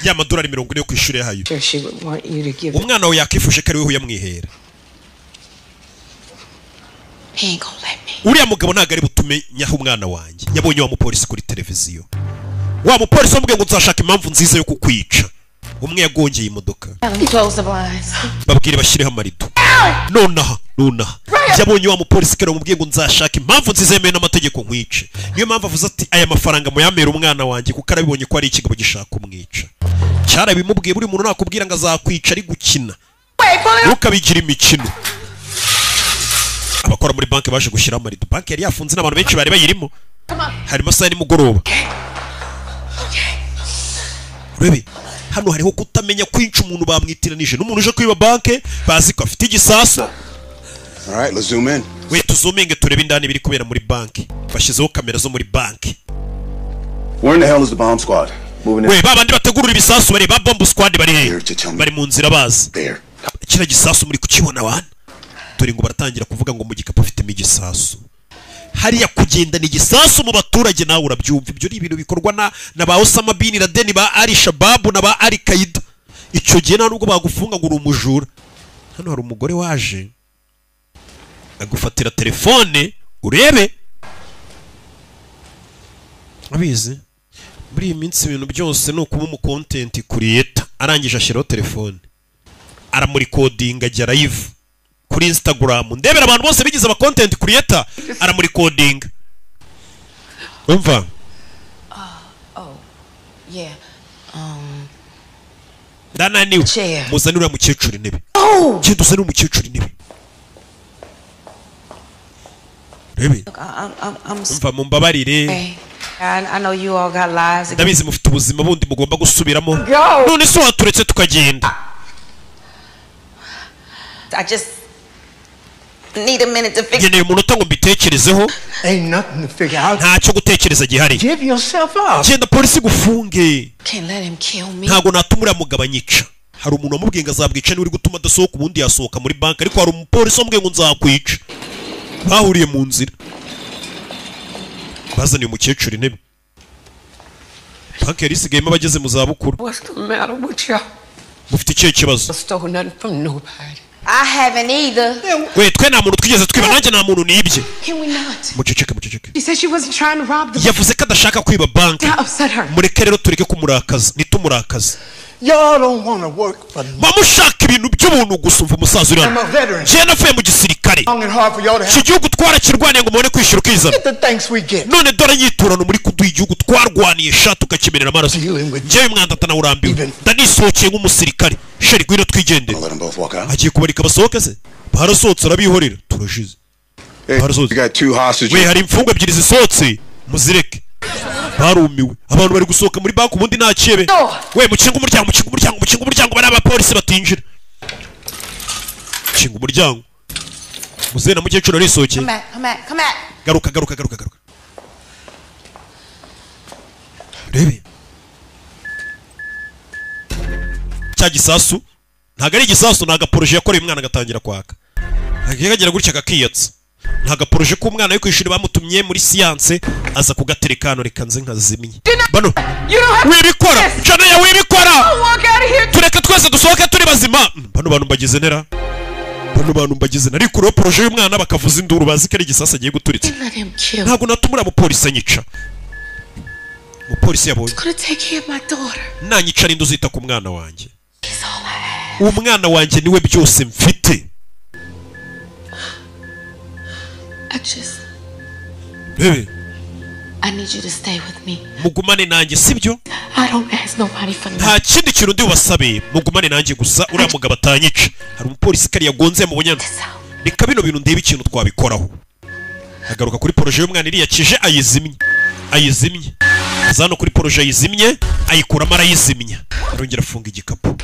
ya madolari 40 yo ku ishuri yahayo Sure, she would want you to give it. umwana we yakifuje ko ari we uyamwihera He ain't gonna let me. uriya mugabo ntabwo ari butume nyaho umwana wanjye yabonye wa mupolisi kuri televiziyo wa mupolisi wamubwiye ngo nzashaka impamvu nziza yo kukwica umwe yagongeye imodoka Close the blinds. babwire bashyireho amarido nonaha yabonye wa mupolisi kare umubwiye ngo nzashaka impamvu nziza yemewe n'amategeko nkwice niyo mpamvu avuze ati aya mafaranga muyamera umwana wanjye kuko arabibonye ko ari ikigabo gishaka kumwica cyarabimubwiye buri muntu nakubwira ngo azakwica ari gukina ntukabigira imikino abakora muri banki baje gushyiraho amarido banki yari yafunze n'abantu benshi bari bayirimo harimo saa nimugoroba urebe hano hariho kutamenya kwinca umuntu bamwitiranije n'umuntu uje kwiba banki bazi ko afite igisasu All right, let's zoom in. we tuzuminge turebe indani biri kubera muri banki bashyizeho kamera zo muri banki Where in the hell is the bomb squad? Moving in. we babandi bategurura ibisasu bari ba bomb squad bari Here to tell me. bari mu nzira bazi There. kira gisasu muri kukibona wana dore ngo baratangira kuvuga ngo mu gikapu afitemo igisasu hariya kugendana igisasu mu baturage nawe urabyumva ibyo ni ibintu bikorwa na ba Osama bin Laden ba Ali Shabaab na ba Al Qaeda icyo gihe nta nubwo bagufunga ngo uri umujura hano hari umugore waje agufatira telefone urebe abizi muri iyi minsi ibintu byose ni ukuba umu content creator arangije ashyiraho telefone aramurikodinga ajya live kuri Instagram ndebera abantu bose bigize aba content creator aramurikodinga umva Yeah. ndananiwe muzanira mukecuru intebe genda uzanira umukecuru intebe rebe umva mumbabarire I know you all got lives. ndabizi mufite ubuzima bundi mugomba gusubiramo none se waturetse tukagenda I just need a minute to figure. ngeneye umunota ngo mbitekerezeho Ain't nothing to figure out. ntacyo gutekereza gihari Give yourself up. genda polisi gufunge Can't let him kill me. ntago natuma uriya mugabo anyica hari umuntu wamubwiye ngo azabwica niwe uri gutuma adasohoka ubundi yasohoka muri banki ariko hari umupolisi wamubwiye ngo nzakwica bahuriye mu nzira bazaniye umukecuru intebe banki yari isigayemo abageze mu zabukuru What's the matter with you? mufite ikihe kibazo I stole nothing from nobody. I haven't either. we twe nta muntu twigeze twiba nanjye nta muntu nibye Can we not? muceceke She said she wasn't trying to rob the yavuze ko adashaka kwiba banki That upset her. mureke rero tureke kumurakaza nitumurakaza Y'all don't want to work for me. bamushaka ibintu by'ubuntu gusa umva umusaza uri I'm a hano veteran. jewe navuye mu gisirikare Long and hard for y'all to iki have. gihugu twarakirwaniye ngo mubone kwishyura ukizana Get the thanks we get. none dore nyiturano muri kuduha igihugu twarwaniye sha tukakimenera amaraso njyewe umwanda atanawurambiwe ndanisohokeye nk'umusirikare sheri gwino twigendere agiye kubarika basohoke se barasohotse arabihorera turashize barasohotse we hari imfungwa ebyiri zisohotse muzireke barumiwe abantu bari gusohoka muri banki ubundi nta kiebe we mukinga umuryango bari abapolisi batinjira mukinga umuryango muzehe na mukecuru arisohokeye Come back. garuka rebe cya gisasu ntago ari igisasu ni agaporoje yakoreye umwana agatangira kwaka akagera gutya kakiyatsa ni agaporoje k'umwana yo kwishuri bamutumye muri siyanse aza kugatereka hano reka nze nkazimye bano wibikora Janaya wibikora tureke twese dusohoke turi bazima bano bantu mbagize nera ariko uriya poroje y'umwana bakavuza induru bazi ko ari igisasu agiye guturitsa ntabwo natumura umupolisi anyica umupolisi yabonye nanyica ari uzita ku mwana wanjye umwana wanjye niwe byose mfite bebe I need you to stay with me. mugumane nanjye sibyo I don't ask nobody for nothing. nta kindi kintu ndi bubasabe mugumane nanjye gusa uriya mugabo atanyica hari umupolisi kari yagonze mu bunyana reka bino bintu ndebe ikintu twabikoraho agaruka kuri poroje y'umwana iriyakije ayizimye aza hano kuri poroje ayizimye ayikuramo arayizimya arongera afunga igikapu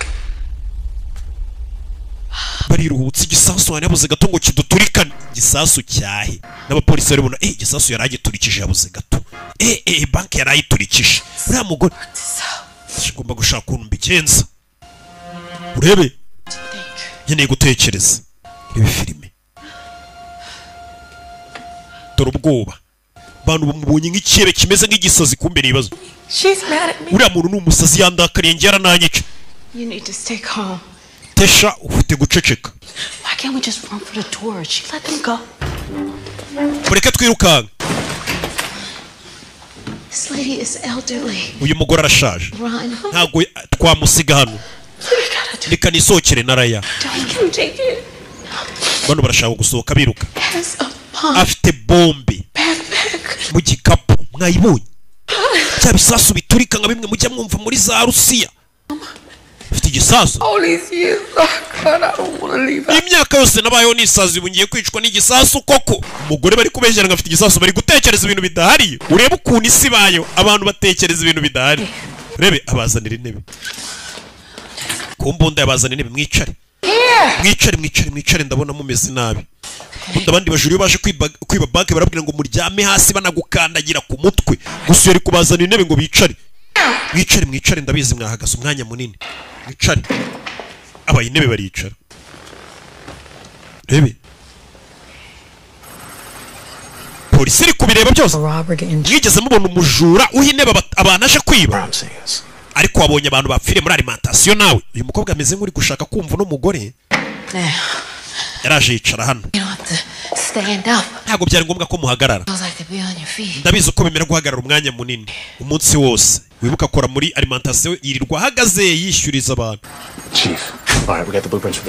bariruhutse igisasu yabuze gato ngo kiduturikane igisasu cyahe n'abapolisi bari bona igisasu yari agiturikije yabuze gato banki yari ayiturikije uriya mugore ngomba gushaka ukuntu mbigenza urebe nkeneye gutekereza reba filime dore ubwoba abantu bamubonye nk'ikiebe kimeze nk'igisazi kumbe n'ibibazo uriya muntu ni umusazi yandakariye njye yarananyica You need to stay calm. tesha ufite guceceka Why can't we just run for the door? She let them go. mureke twirukanka This lady is elderly. uyu mugore arashaje Run. ntabwo twamusiga hano reka nisohokere na raya Don't take it. bano barashaka gusohoka biruka Has a bomb. afite bombe Backpack. mu gikapu mwayibonye cya bisasu biturika nka bimwe mujya mwumva muri za Rusiya afite igisasu imyaka yose nabayeho nisazi ubu ngiye kwicwa n'igisasu koko umugore bari kubeshyira ngo afite igisasu bari gutekereza ibintu bidahari urebe ukuntu isi bayo abantu batekereza ibintu bidahari rebe abazanira intebe ku mbunda yabazanira intebe mwicare ndabona mumeze nabi ubundi abandi bajuru iyo baje kwiba banki barabwira ngo muryame hasi banagukandagira ku mutwe gusa yari kubazanira intebe ngo bicare mwicare ndabizi mwahagaze umwanya munini mwicare abaye intebe baricara rebe polisi iri kubireba byose mwigeze mubona umujura uha intebe abantu aje kwiba ariko wabonye abantu bapfiriye muri alimentation nawe uyu mukobwa ameze nk'uri gushaka kumva n'umugore yaraje yicara hano ntabwo byari ngombwa ko muhagarara ndabizi uko bimera guhagarara umwanya munini umunsi wose wibuka akora muri alimentation yirirwa ahagaze yishyuriza abantu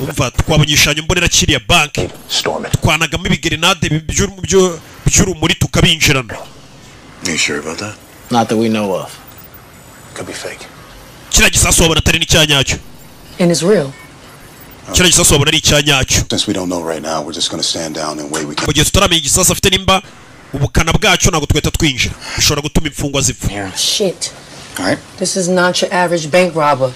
umva twabonye igishushanyo mbonera kiriya banki twanagamo ibigerenade by'urumuri tukabinjirana You sure about that? Not that we know of. Could be fake. Kira gisasu wabona atari n'icyanyacyo. And it's real. Kira gisasu wabona ari icyanyacyo. Since we don't know right now, we're just going to stand down and wait. We can. Mugihe tutaramenya igisasu afite nimba ubukana bwacu ntabwo tweta twinjira. Bishobora gutuma imfungwa zipfa. Shit. All right. This is not your average bank robber.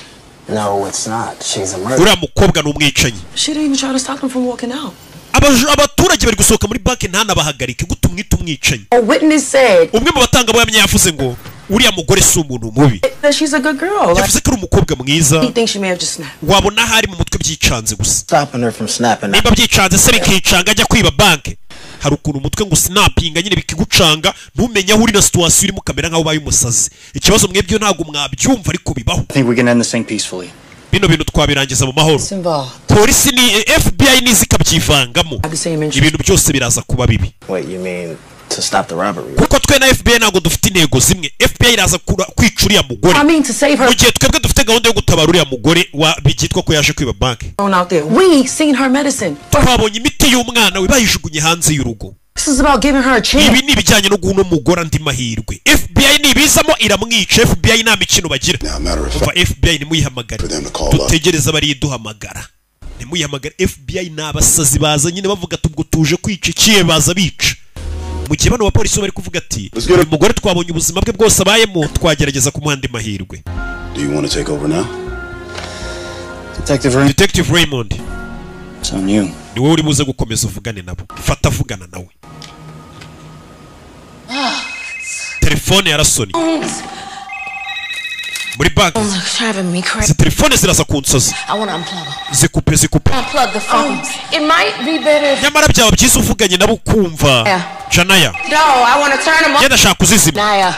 No, it's not. She's a murderer. Uriya mukobwa ni umwicanyi. She didn't even try to stop him from walking out. Abaturage bari gusohoka muri banki ntanabahagarike guta umwicanyi. A witness said. Umwe mu batangabuhamya yavuze ngo uriya mugore si umuntu mubi. She's a good girl. Yavuze ko ari umukobwa mwiza. He thinks she may have just snapped. Wabona hari mu mutwe byicanze gusa. Stopping her from snapping. Niba byicanze se bikicanga ajya kwiba banki. Hari ukuntu umutwe ngo snappinga nyine bikigucanga ntumenye aho uri na situation irimo kamera nkaho baye umusazi. Ikibazo mwebyo ntabwo mwabyumva ariko bibaho. I think we can end this thing peacefully. Bino bintu twabirangiza mu mahoro. Polisi ni FBI nizikabyivangamo. Ibintu byose biraza kuba bibi. Wait, you mean to stop the robbery? Kuko twe na FBI ntabwo dufite intego zimwe. FBI iraza kwica uriya mugore. Mu gihe twebwe dufite gahunda yo gutabara uriya mugore byitwa ko yaje kwiba banki. We seen her medicine. Twabonye imiti y'umwana we bayijugunye hanze y'urugo. This is about giving her a chance. Ibi ni bijyanye no guha umugore andi mahirwe. FBI nibizamo iramwica. FBI nta mikino bagira. Kuva FBI nimuyihamagara. Dutegereza bari duhamagara. Nimuyihamagara. FBI n'abasazi baza nyine bavuga tubwo tuje kwica ikiye baza bica. Mu gihe bano bapolisi bari kuvuga ati uyu mugore twabonye ubuzima bwe bwose abayemo twagerageza kumuha andi mahirwe. Do you want to take over now? Detective Raymond. It's on you. Ni wowe uri buze gukomeza uvugane nabo. Fata vugana nawe. Telefone yarasoni. Muri banki. Si telefone ziraza kunsoza. Zikupe. Nyamara byaba byiza uvuganye nabo ukumva. Janaya. Yenda shaka kuzizima.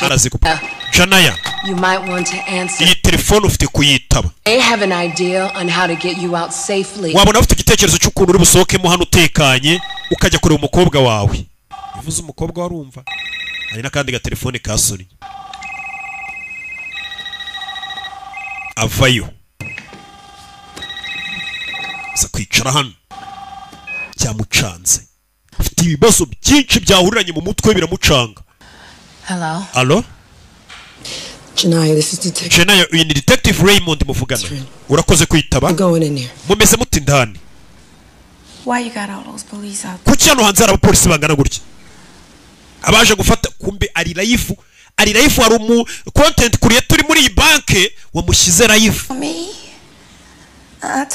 Arazikupa. Janaya. You might want to answer. Iyi telefone ufite kuyitaba. They have an idea on how to get you out safely. Wabona ufite igitekerezo cy'ukuntu uri busohokemo hano utekanye ukajya kureba umukobwa wawe. Bivuze umukobwa warumva. Hari n'akandi gatelefone ka Sony. Avayo. Za kwicara hano. Cyamucanze. Afite ibibazo byinshi byahuriranye mu mutwe biramucanga. Hello. Hello? Janaya, this is Detective. Janaya, uyu ni Detective Raymond muvugana. Urakoze kwitaba. Mumeze muti ndani. Why you got all those police out? Kuki hano hanze hari abapolisi bangana gutya? Abaje gufata kumbe ari live hari umu content creator uri muri iyi banke wamushyize live.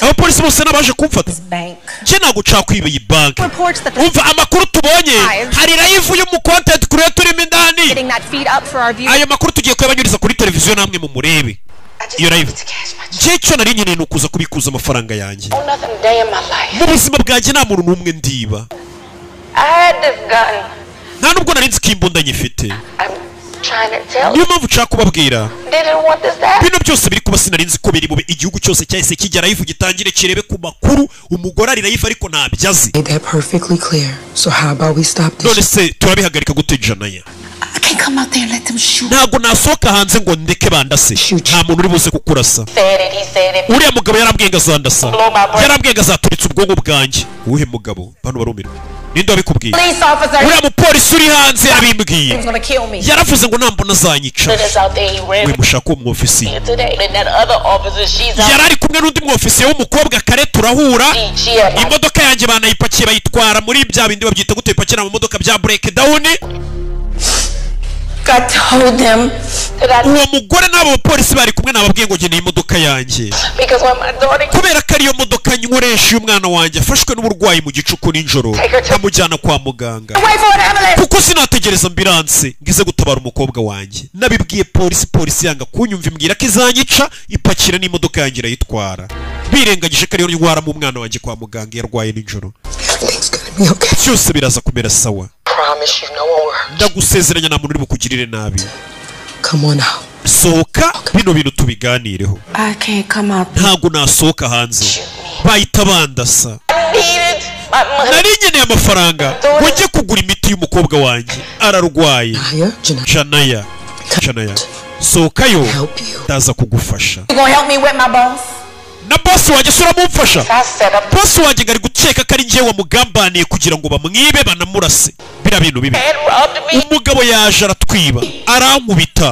Abapolisi bose nabaje kumfata. Je naguca kwiba iyi banke. Umva amakuru tubonye hari live y'umu content creator uri indani. Ayo makuru tugiye kuyabanyuriza kuri televiziyo namwe mu murebe. Iyo live. Je cyo nari nyine nukuza kubikuza amafaranga yanjye. Mu buzima bwanjye nta muntu n'umwe ndiba. Nta nubwo nari nzi ko imbunda nyifite. Niyo mpamvu ushaka kubabwira bino byose biri kuba sinari nzi ko biri bube igihugu cyose cyahise kijya live gitangire kirebe ku makuru umugore ari live ariko ntabyazi. None se turabihagarika gute Janaya? Ntabwo nasohoka hanze ngo ndeke bandase. Nta muntu uri buze kukurasa. Uriya mugabo yarambwiye ngo azandasa. Yarambwiye ngo azaturitsa ubwonko bwanjye. Uwuhe mugabo? Bano barumirwa. Ninde wabikubwiye? Uriya mupolisi uri hanze yabimbwiye. Yaravuze ngo nambona azanyica. We mushaka mu ofisi. Yarari kumwe n'undi mu ofisi w'umukobwa kare turahura. Imodoka yanjye banayipakiye bayitwara muri bya bindi babyita gute ipakira mu modoka bya breakdown. God told them that uwo mugore n'abo bapolisi bari kumwe nababwiye ngo gene imodoka yanjye kubera ko ariyo modoka nkoresha umwana wanjye afashwe n'uburwayi mu gicuku ninjoro amujyana kwa muganga kuko sinategereza ambulance ngize gutabara umukobwa wanjye nabibwiye polisi yanga kunyumva imbwira ko izanyica ipakira n'imodoka yanjye irayitwara birengagije ko ariyo ndwara mu mwana wanjye kwa muganga yarwaye ninjoro cyose biraza kumera sawa ndagusezeranya nta muntu uri bukugirire nabi. Come on now. Sohoka bino bintu tubiganireho. I can't come out. Ntago nasohoka hanze. Bahita bandasa. Nari nkeneye amafaranga wajye kugura imiti y'umukobwa wanjye ararwaye. Janaya. Sohokayo ndaza kugufasha. You gonna help me with my boss? na boss wanjye sura mumfasha. Boss wanjye ngari gukeka ko ari njye wamugambaniye kugira ngo bamwibe banamurase. Bira bintu bibi. Umugabo yaje aratwiba, arankubita.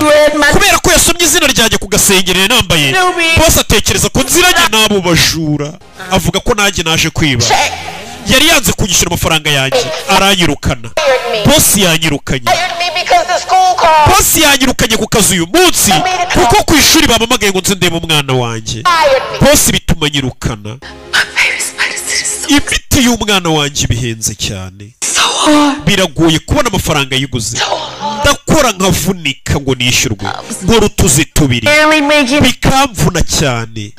Kubera ko yasomye izina ryanjye ku gasengerere nambaye. Boss atekereza ko nziranye nabo bajura. Avuga ko nanjye naje kwiba. Yari yanze kunyishyura amafaranga yanjye, aranyirukana. Boss yanyirukanye. Boss yanyirukanye ku kazi uyu munsi kuko ku ishuri bamamagaye ngo nze ndebe umwana wanjye. Boss bituma nyirukana. Imiti y'umwana wanjye bihenze cyane. Biragoye kubona amafaranga yiguze. Ndakora nkavunika ngo nishyurwe. Nkora utuzi tubiri. Bikamvuna cyane.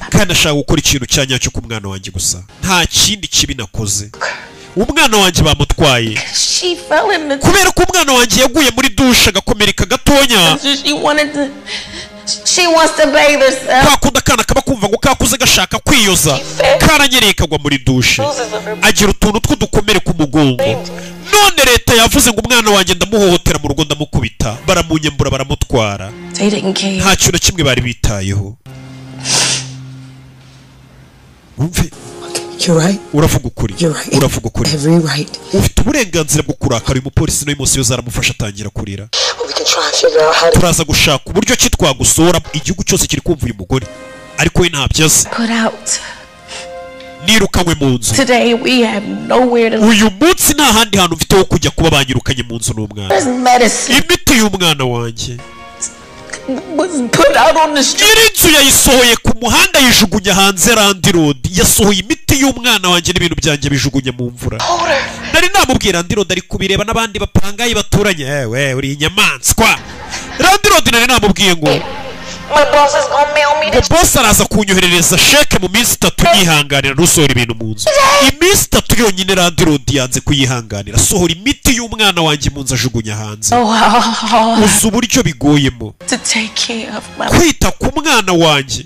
Kandi ashaka gukora ikintu cyanyacyo ku mwana wanjye gusa. Nta kindi kibi nakoze. Umwana wanjye bamutwaye kubera ko umwana wanjye yaguye muri dushe agakomereka gatonya. Kakunda akana kaba kumva ngo kakuze gashaka kwiyoza, karanyereye kagwa muri dushe, agira utuntu tw'udukomere ku mugongo. None leta yavuze ngo umwana wanjye ndamuhohotera mu rugo, ndamukubita, baramunyembura, baramutwara. Nta kintu na kimwe bari bitayeho. Umve, uravuga ukuri. Uravuga ukuri. Ufite uburenganzira bwo kurakara. Uyu mupolisi n'uyu munsi yoza aramufasha atangira kurira. Turaza gushaka uburyo ki twagusora. Igihugu cyose kiri kumva uyu mugore, ariko we ntabyaze. Nirukanywe mu nzu. Uyu munsi nta handi hantu mfite ho kujya kuba banyirukanye mu nzu n'umwana. Imiti y'umwana wanjye nyir'inzu yayisohoye ku muhanda, yijugunya hanze Randi Road. Yasohoye imiti y'umwana wanjye n'ibintu byanjye bijugunya mu mvura. Nari namubwira Randi Road ari kubireba n'abandi bapangayi baturanye. Ewe uri inyamaswa. Randi Road nari namubwiye ngo boss araza kunyoherereza sheke mu minsi 3 yihanganira nusohora ibintu mu nzu. Iminsi 3 yonyine Randi Road yanze kuyihanganira. Sohora imiti y'umwana wanjye mu nzu ajugunya hanze. Uzi uburyo bigoyemo kwita ku mwana wanjye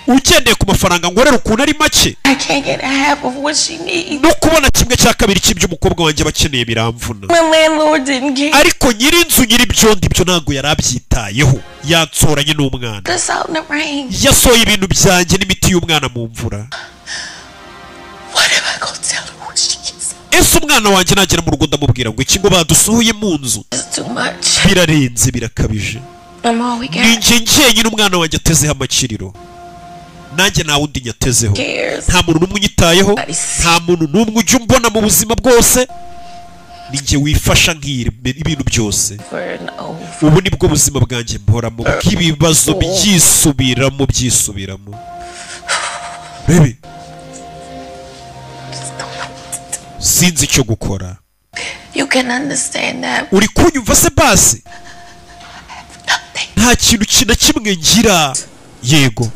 ugendeye ku mafaranga ngorera ukuntu ari make. No kubona kimwe cya kabiri cy'ibyo umukobwa wanjye bakeneye biramvuna. Ariko nyir'inzu nyir'ibyondi byo ntabwo yarabyitayeho, yansoranye n'umwana. Yasohoye ibintu byanjye n'imiti y'umwana mu mvura. Ese umwana wanjye nagera mu rugo ndamubwira ngo iki ngo badusohoye mu nzu? Birarenze, birakabije. Ninjye njyenyine umwana wanjye atezeho amakiriro, nanjye nta wundi nyatezeho. Nta muntu n'umwe unyitayeho, nta muntu n'umwe ujya umbona mu buzima bwose. Ninjye wifasha ibintu byose. Ubu nibwo buzima bwanjye mporamo, bw'ibibazo byisubiramo. Baby, sinzi icyo gukora. Uri kunyumva se basi? Nta kintu na kimwe ngira. Yego,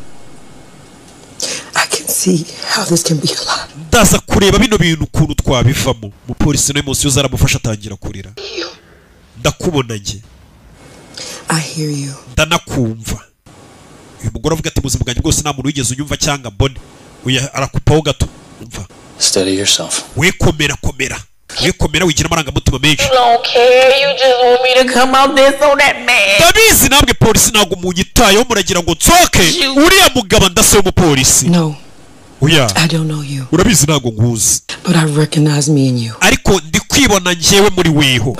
ndaza kureba bino bintu ukuntu twabivamo. Umupolisi n'uyu munsi yoza aramufasha atangira kurira. Ndakubona njye, ndanakumva. Uyu mugore avuga ati muzima bwanjye bwose nta muntu wigeze unyumva cyangwa mbone. Uya arakupaho gato. Umva, steady yourself. We komera wigira amarangamutima menshi. Ndabizi namwe polisi ntabwo munyitayeho, muragira ngo nsoke. Uriya mugabo ndase w'umupolisi. Urabizi ntabwo nkuzi, ariko ndi kwibona njyewe muri weho.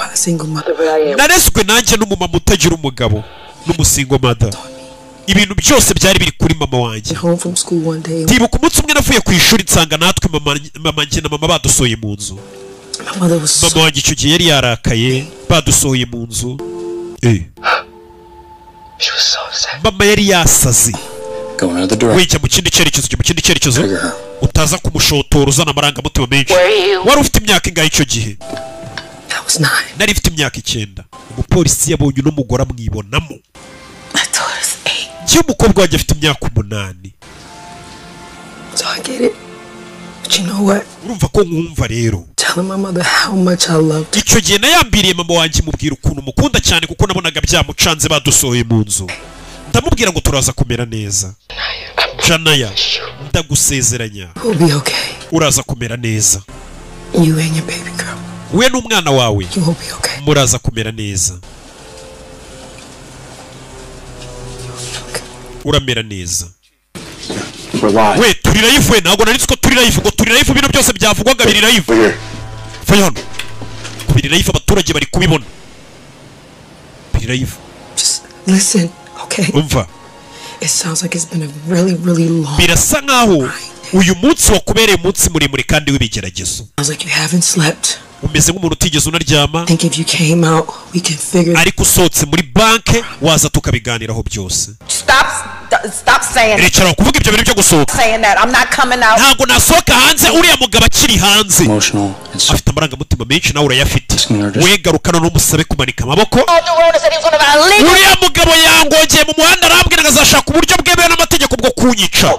Narezwe nanjye n'umumama utagira umugabo n'umusingo mother. Ibintu byose byari biri kuri mama wanjye. Ndibuka umunsi umwe navuye ku ishuri nsanga natwe mama njye na mama badusohoye mu nzu. Mama wanjye icyo gihe yari yarakaye, badusohoye mu nzu. Mama yari yasaze. Wijya mu kindi cyerekezo, utaza kumushotora uzana amarangamutima menshi. Wari ufite imyaka ingahe icyo gihe? Nari mfite imyaka 9. Umupolisi yabonye uno mugore amwibonamo. Njye umukobwa wanjye afite imyaka 8. Urumva ko nkumva rero. Icyo gihe nayambiriye mama wanjye mubwira ukuntu mukunda cyane kuko nabonaga byamucanze badusohoye mu nzu. Ndamubwira ngo turaza kumera neza. Janaya, ndagusezeranya uraza kumera neza. We n'umwana wawe muraza kumera neza. uramera neza. We turi live we ntago nari ko turi live ngo turi live bino byose byavugwaga biri live. Fayon. Biri live abaturage bari kubibona. Biri live. Just listen, okay? Umva. It sounds like it's been a really long. Birasa nkaho uyu munsi wakubereye umunsi muremure kandi w'ibigeragezo. Sounds like you haven't slept. Umeze nk'umuntu utigeze unaryama. Think if you came out, we can figure. Ariko usotse muri banke waza tukabiganiraho byose. Stop saying. Rechara kuvuga ibyo bintu byo gusohoka. Saying that I'm not coming out. Ntago nasohoka hanze uriya mugabo akiri hanze. Afite amarangamutima menshi nawe urayafite. We garukana n'umusabe kumanika amaboko. Uriya mugabo yangogeye mu muhanda arambwira ngo azashaka uburyo bwemewe n'amategeko bwo kunyica.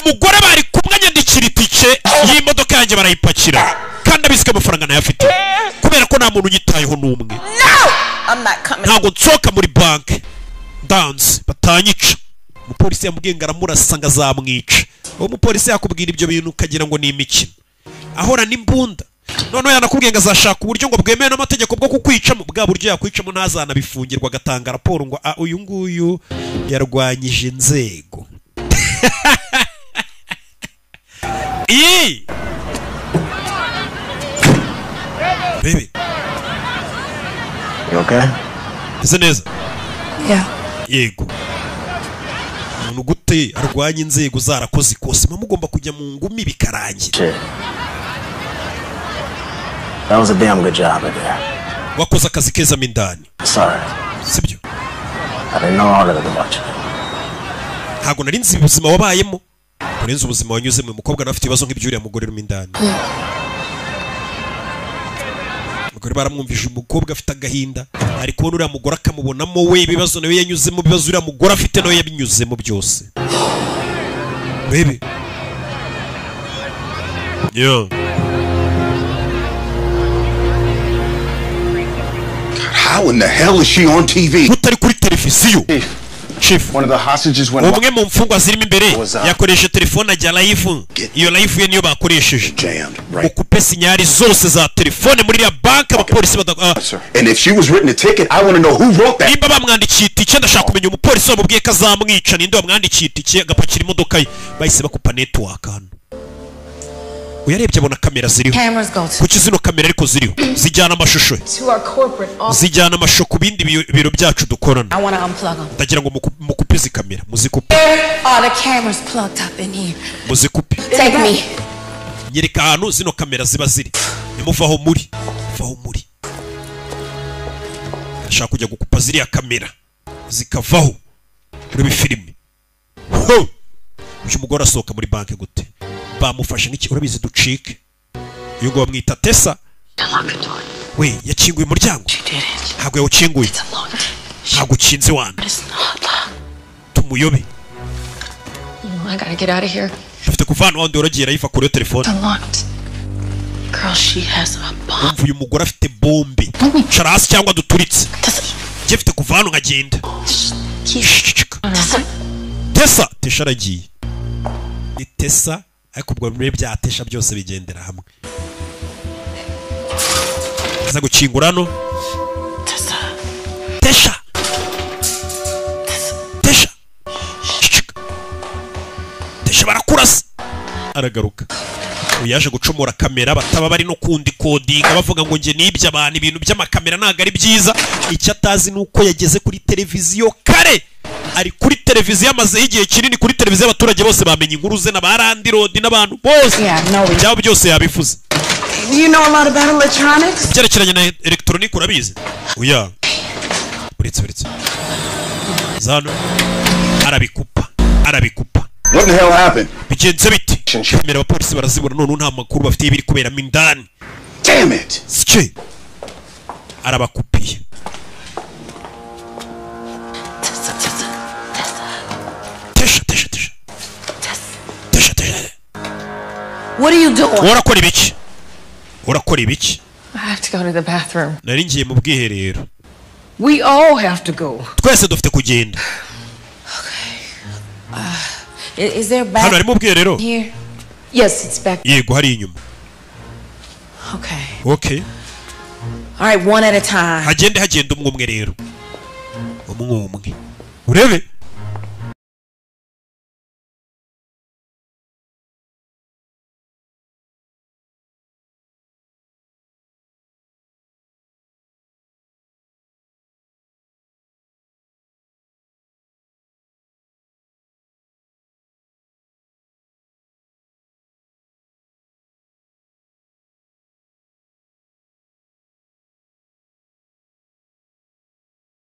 Umugore bari kumwe nyandikira itike y'imodoka yanjye barayipakira. Kandi abisike amafaranga nayafite. Kubera ko nta muntu unyitayeho n'umwe. Ntago nsohoka muri banke. Dance batanyica. Umupolisi yamubwiye ngaramurasa ngo azamwica. Uwo mupolisi yakubwira ibyo bintu ukagira ngo ni imikino. Ahora n'imbunda. None yanakubwiye ngo azashaka uburyo ngo bwemewe n'amategeko bwo kukwicamo. Bwa buryo yakwicamo ntazanabifungirwa agatanga raporo ngo uyu nguyu yarwanyije inzego. Baby. You okay? Ese neza? Yeah. Yego. Umuntu gute arwanya inzego zarakoze ikose mugomba kujya mu ngumi bikarangira. That was a damn good job there. Wakoze akazi keza mindani. Sorry. Sibyo. I didn't know all of it much. Ntago nari nzi ubuzima wabayemo. Kurenza ubuzima wanyuzemo umukobwa nafite ibibazo nk'ibyuriya mugore rumindani. Mugore baramwumvije umukobwa afite agahinda ari kubona uriya mugore akamubonamo we ibibazo nawe yanyuzemo bibazo uriya mugore afite nawe yabinyuzemo byose. Baby. Yo. How in the hell is she on TV? Utari kuri televiziyo. Chief, one of the hostages went. Umwe mu mfungwa zirimo imbere yakoresha telefone ajya live. Iyo live ye niyo bakoresheje. Ukupe sinyari zose za telefone muri ya bank abapolisi And if she was written a ticket, I want to know who wrote that. Nimba bamwandikiye itike ndashaka kumenya umupolisi wamubwiye ko azamwica ninde wamwandikiye itike agapakira imodoka ye bahise bakupa network hano. Uyarebye abona kamera ziriho. Kuki zino kamera ariko ziriho zijyana amashusho. Zijyana amashusho ku bindi biro byacu dukorana. Ndagira ngo mukupe izi kamera muzikupe. Muzikupe. Nyereka ahantu zino kamera ziba ziri. Nimuvaho muri. Vaho muri. Ndashaka kujya gukupa ziriya kamera zikavaho kuri filime. Uyu mugore asohoka muri banke gute? Bamufashe nk'iki urabizi ducike. Uyu ngo bamwita Tessa. We yakinguye umuryango. Ntabwo yawukinguye. Ntabwo ukinze wana. Tumuyobe. I gotta get out of here. Dufite kuvana wandi uragiye rayifa kuri telefone. Girl, she has a bomb. Uyu mugore afite bombe. Charasi cyangwa duturitse. Jefite kuvana nkagenda. Tessa, Tessa aragiye. Ni Tessa ariko ubwo muri bya Tessa byose bigendera hamwe. Aza gukingura no. Tessa. Tessa barakurasa. Aragaruka. Uyaje gucomora kamera bataba bari no kundi kodinga bavuga ngo nge nibye abantu ibintu by'amakamera ntago ari byiza. Icyo atazi nuko yageze kuri televiziyo kare. Ari kuri televiziyo amaze igihe kinini kuri televiziyo abaturage bose bamenye inkuru ze na barandi road n'abantu bose. Byabo byose yabifuza. Do you know a lot about electronics? Byerekeranye na electronic urabizi? Oya. Uretse. Zano. Arabikupa. What the hell happened? Bigenze biti. Kamera abapolisi barazibona none nta makuru bafite ibiri kubera mindani. Damn it. Sike. Arabakupiye. What are you doing? Urakora ibiki? I have to go to the bathroom. Nari ngiye mu bwiherero. We all have to go. Twese dufite kugenda. Is there a bathroom? Hano ari mu bwiherero? Here. Yes, it's back. Yego hari inyuma. Okay. All right, one at a time. Hagenda umwe rero. Umwe. Urebe?